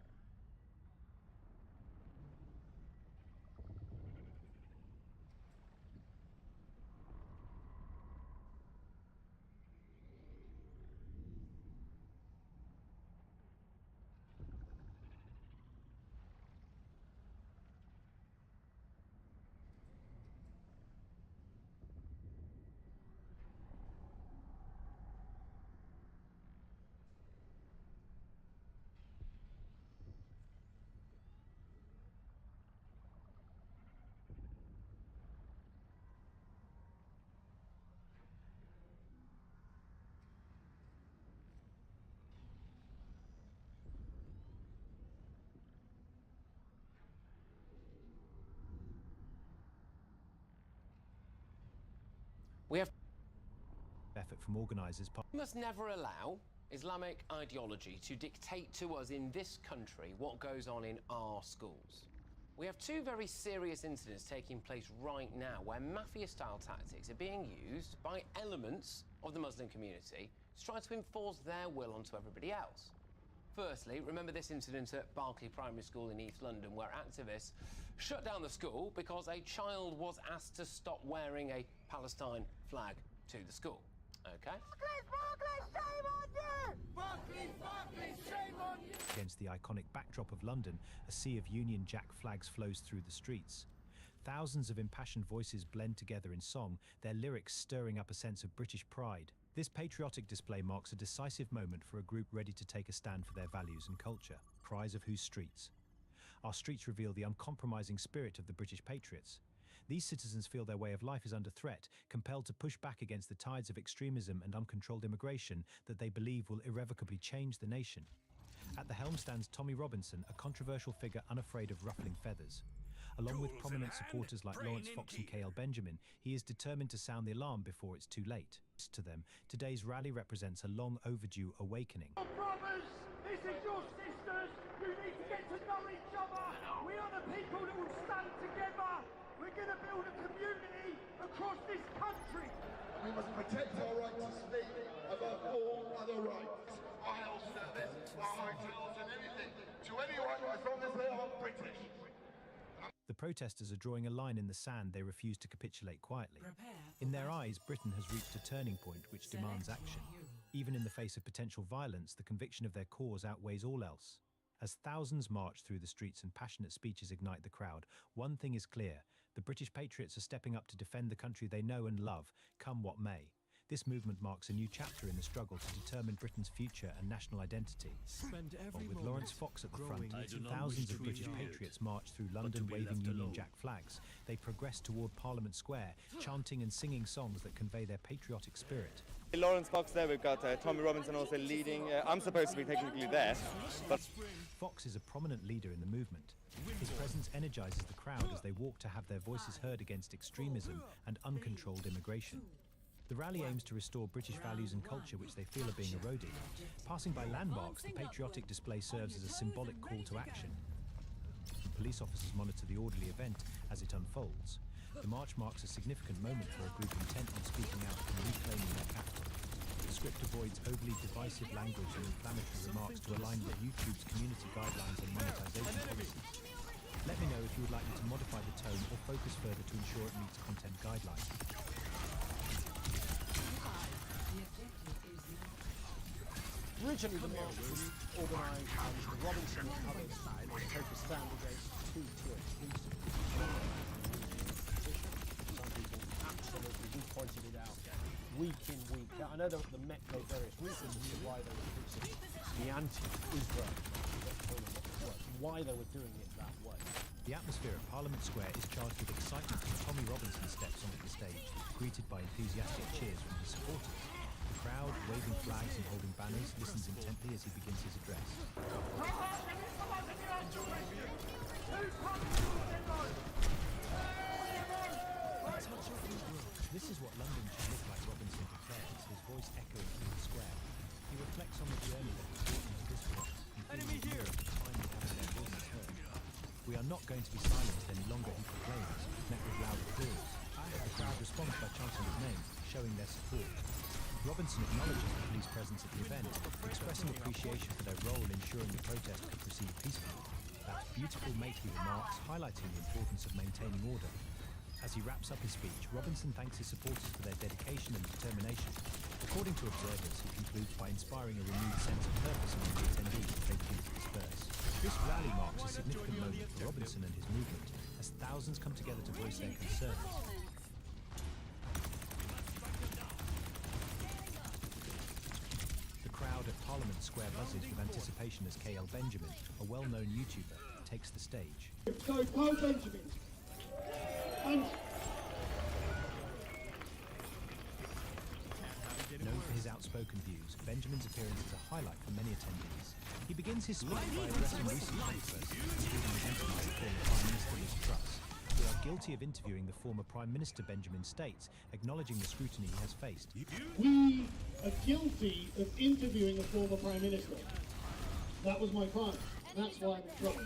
We have effort from organisers. You must never allow Islamic ideology to dictate to us in this country what goes on in our schools. We have two very serious incidents taking place right now where mafia-style tactics are being used by elements of the Muslim community to try to enforce their will onto everybody else. Firstly, remember this incident at Berkeley Primary School in East London where activists shut down the school because a child was asked to stop wearing a Palestine flag to the school. Okay? Against the iconic backdrop of London, a sea of Union Jack flags flows through the streets. Thousands of impassioned voices blend together in song, their lyrics stirring up a sense of British pride. This patriotic display marks a decisive moment for a group ready to take a stand for their values and culture. Cries of whose streets? Our streets reveal the uncompromising spirit of the British patriots. These citizens feel their way of life is under threat, compelled to push back against the tides of extremism and uncontrolled immigration that they believe will irrevocably change the nation. At the helm stands Tommy Robinson, a controversial figure unafraid of ruffling feathers. Along with prominent supporters like Lawrence Fox and K.L. Benjamin, he is determined to sound the alarm before it's too late. To them, today's rally represents a long overdue awakening. Brothers, this is your sisters. You need to get to know each other. We are the people that will stand together. We're going to build a community across this country. We must protect our right to speak above all other rights. Our health service, our hotels and anything to anyone as long as they are British. The protesters are drawing a line in the sand they refuse to capitulate quietly. In their eyes, Britain has reached a turning point which demands action. Even in the face of potential violence, the conviction of their cause outweighs all else. As thousands march through the streets and passionate speeches ignite the crowd, one thing is clear: the British patriots are stepping up to defend the country they know and love, come what may. This movement marks a new chapter in the struggle to determine Britain's future and national identity. With Lawrence Fox at the front, thousands of British patriots march through London waving Union Jack flags. They progress toward Parliament Square, chanting and singing songs that convey their patriotic spirit. Lawrence Fox there, we've got Tommy Robinson also leading. I'm supposed to be technically there, but Fox is a prominent leader in the movement. His presence energizes the crowd as they walk to have their voices heard against extremism and uncontrolled immigration. The rally aims to restore British values and culture which they feel are being eroded. Passing by landmarks, the patriotic display serves as a symbolic call to action. Police officers monitor the orderly event as it unfolds. The march marks a significant moment for a group intent on speaking out and reclaiming their capital. The script avoids overly divisive language and inflammatory remarks to align with YouTube's community guidelines and monetization policies. Let me know if you would like me to modify the tone or focus further to ensure it meets content guidelines. Originally, the march was organised by Mr. Robinson and others to take a stand against too exclusive. Some people absolutely do pointed it out week in, week out. I know that the Met gave various reasons as to why they were pushing the anti-Israel, why they were doing it that way. The atmosphere at Parliament Square is charged with excitement as Tommy Robinson steps onto the stage, greeted by enthusiastic cheers from his supporters. The crowd, waving flags and holding banners, listens intently as he begins his address. This is what London should look like, Robinson declares, his voice echoing through the square. He reflects on the journey that has brought him to this point, including the year of finally having their voices heard. We are not going to be silenced any longer, he proclaims, met with loud applause. The crowd responds by chanting his name, showing their support. Robinson acknowledges the police presence at the event, expressing appreciation for their role in ensuring the protest could proceed peacefully. That beautiful mate, he remarks, highlighting the importance of maintaining order. As he wraps up his speech, Robinson thanks his supporters for their dedication and determination. According to observers, he concludes by inspiring a renewed sense of purpose among the attendees as they begin to disperse. This rally marks a significant moment for Robinson and his movement, as thousands come together to voice their concerns. The crowd at Parliament Square buzzes with anticipation as K.L. Benjamin, a well-known YouTuber, takes the stage. So, Carl Benjamin. And known for his outspoken views, Benjamin's appearance is a highlight for many attendees. He begins his speech by addressing recent controversies, including the gentleman of former Prime Minister Liz Truss. We are guilty of interviewing the former Prime Minister, Benjamin states, acknowledging the scrutiny he has faced. we are guilty guilty of interviewing a former Prime Minister. That was my crime. That's why I'm in trouble.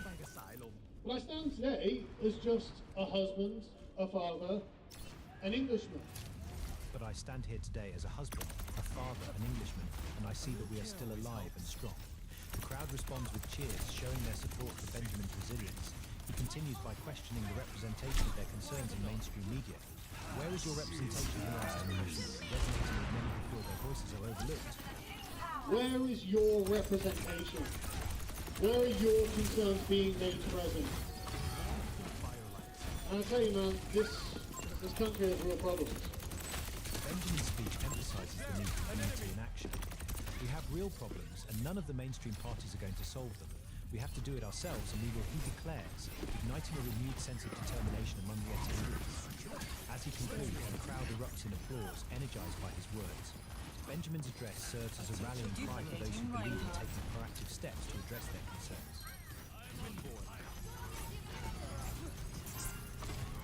But I stand today as just a husband, a father, an Englishman. But I stand here today as a husband, a father, an Englishman, and I see that we are still alive and strong. The crowd responds with cheers, showing their support for Benjamin's resilience. He continues by questioning the representation of their concerns in mainstream media. Where is your representation in our institutions, resonating with many who feel their voices are overlooked? Where is your representation? Where are your concerns being made present? And I tell you, man, this country has real problems. Benjamin's speech emphasises the need for unity in action. We have real problems, and none of the mainstream parties are going to solve them. We have to do it ourselves, and we will, he declares, igniting a renewed sense of determination among the attendees. As he concludes, the crowd erupts in applause, energised by his words. Benjamin's address serves as a rallying cry for those who believe in taking proactive steps to address their concerns.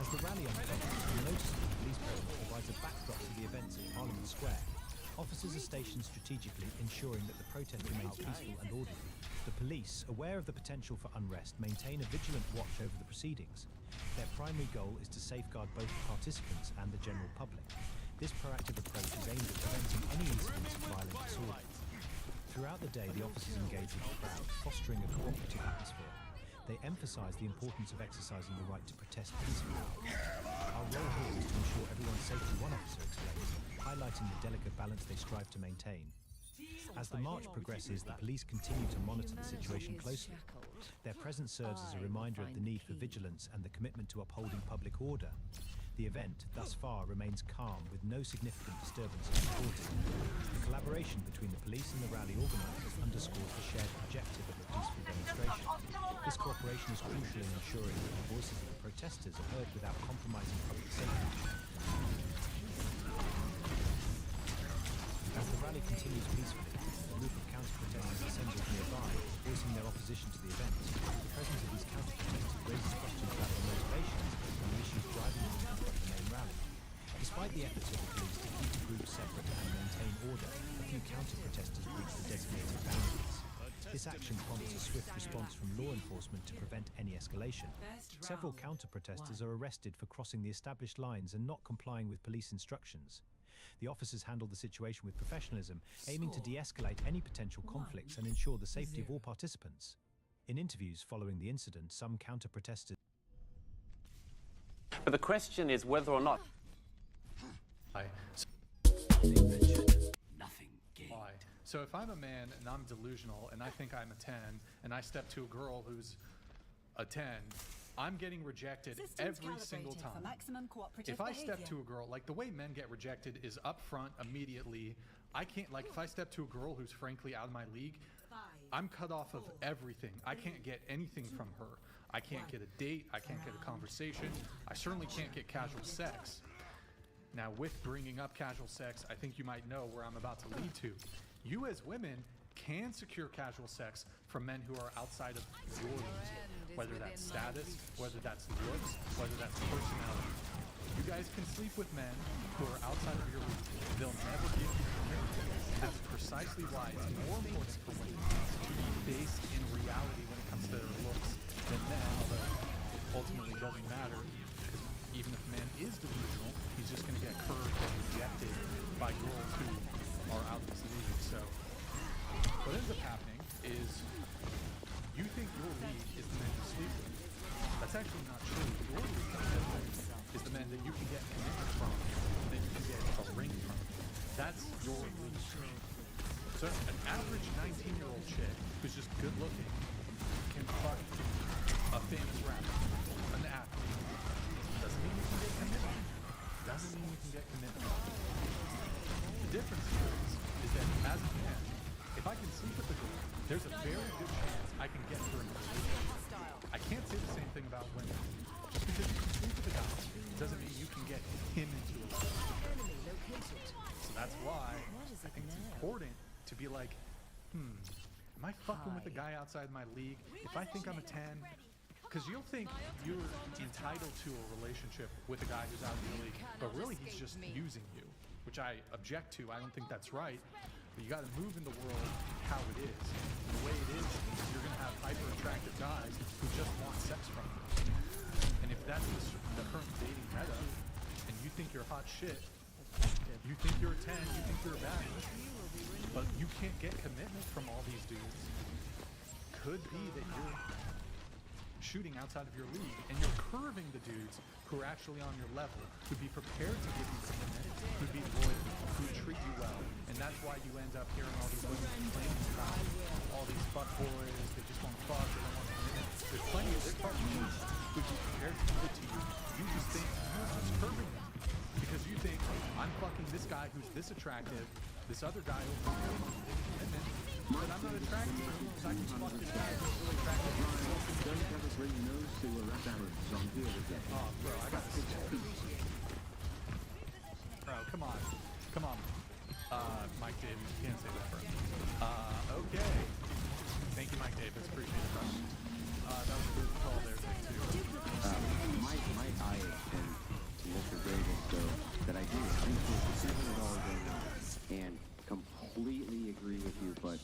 As the rally unfolds, a noticeable police presence provides a backdrop to the events at Parliament Square. Officers are stationed strategically, ensuring that the protest remains peaceful and orderly. The police, aware of the potential for unrest, maintain a vigilant watch over the proceedings. Their primary goal is to safeguard both the participants and the general public. This proactive approach is aimed at preventing any incidents of violent disorder. Throughout the day, the officers engage with the crowd, fostering a cooperative atmosphere. They emphasise the importance of exercising the right to protest peacefully. Our role here is to ensure everyone's safety, one officer explains, highlighting the delicate balance they strive to maintain. As the march progresses, the police continue to monitor the situation closely. Their presence serves as a reminder of the need for vigilance and the commitment to upholding public order. The event, thus far, remains calm, with no significant disturbances reported. The collaboration between the police and the rally organisers underscores the shared objective of a peaceful demonstration. This cooperation is crucial in ensuring that the voices of the protesters are heard without compromising public safety. As the rally continues peacefully, a group of counter-protesters assembles nearby, voicing their opposition to the event. The presence of these counter-protesters raises questions about their motivations and the issues driving them to conduct the main rally. Despite the efforts of the police to keep the groups separate and maintain order, a few counter-protesters breach the designated boundaries. This action prompts a swift response from law enforcement to prevent any escalation. Several counter-protesters are arrested for crossing the established lines and not complying with police instructions. The officers handled the situation with professionalism, aiming to de-escalate any potential conflicts and ensure the safety of all participants. In interviews following the incident, some counter-protesters... But the question is whether or not... Why? So if I'm a man and I'm delusional and I think I'm a 10 and I step to a girl who's a 10, I'm getting rejected every single time. If I step to a girl, like the way men get rejected is up front immediately. I can't, like if I step to a girl who's frankly out of my league, I'm cut off of everything. I can't get anything from her. I can't get a date, I can't get a conversation. I certainly can't get casual sex. Now with bringing up casual sex, I think you might know where I'm about to lead to. You as women can secure casual sex from men who are outside of your league. Whether that's status, whether that's looks, whether that's personality. You guys can sleep with men who are outside of your league. They'll never give you permission. That's precisely why it's more important for women to be based in reality when it comes to their looks than men, although it ultimately doesn't matter, because even if a man is delusional, he's just going to get curved and rejected by girls who are out of this league. So what ends up happening is you think your league is the men you sleep with. That's actually not true. Your league is the men that you can get commitment from, that you can get a ring from. That's your league. So an average 19-year-old chick who's just good looking can fuck a famous rapper, an athlete. Doesn't mean you can get commitment. Doesn't mean you can get commitment. The difference here is that as a man, if I can sleep with a girl, there's a very good chance I can get her in a relationship. I can't say the same thing about women. Just because you can sleep with a guy doesn't mean you can get him into a relationship. So that's why I think it's important to be like, am I fucking with a guy outside my league? If I think I'm a 10, because you'll think you're entitled to a relationship with a guy who's out of your league, but really he's just using you, which I object to. I don't think that's right. But you got to move in the world how it is. And the way it is, you're going to have hyper-attractive guys who just want sex from you. And if that's the current dating meta, and you think you're hot shit, you think you're a 10, you think you're a baddie, but you can't get commitment from all these dudes, could be that you're shooting outside of your league, and you're curving the dudes who are actually on your level, who'd be prepared to give you commitment, who'd be loyal, who'd treat you well. And that's why you end up hearing all these women complaining about all these fuck boys, they just want to fuck, they don't want commitment. There's plenty of fucking dudes who'd be prepared to give it to you. You just think you're just curving them. Because you think, I'm fucking this guy who's this attractive, this other guy over here wants to give me commitment, but I'm not attracted to him, so I can fuck this guy who's really attractive. Don't ever bring no sewer ballads on here again. Oh, bro, I got this. Bro, come on. Come on. Mike Davis, you can't say that, bro. Okay. Thank you, Mike Davis. Appreciate it, bro. That was a good call there, thank you. Might I and Mr. Graves go that I do appreciate the $7 donation and completely agree with you, but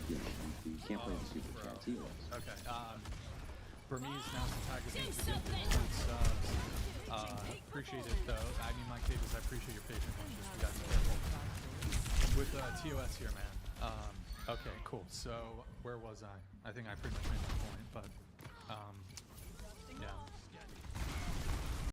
you can't play the super chats either. Okay. Burmese Mountain Tigers thanks for gifting 10 subs. Appreciate it though. I mean, Mike Davis, I appreciate your patience. Just we gotta be careful with TOS here, man. Okay, cool. So where was I? I think I pretty much made my point, but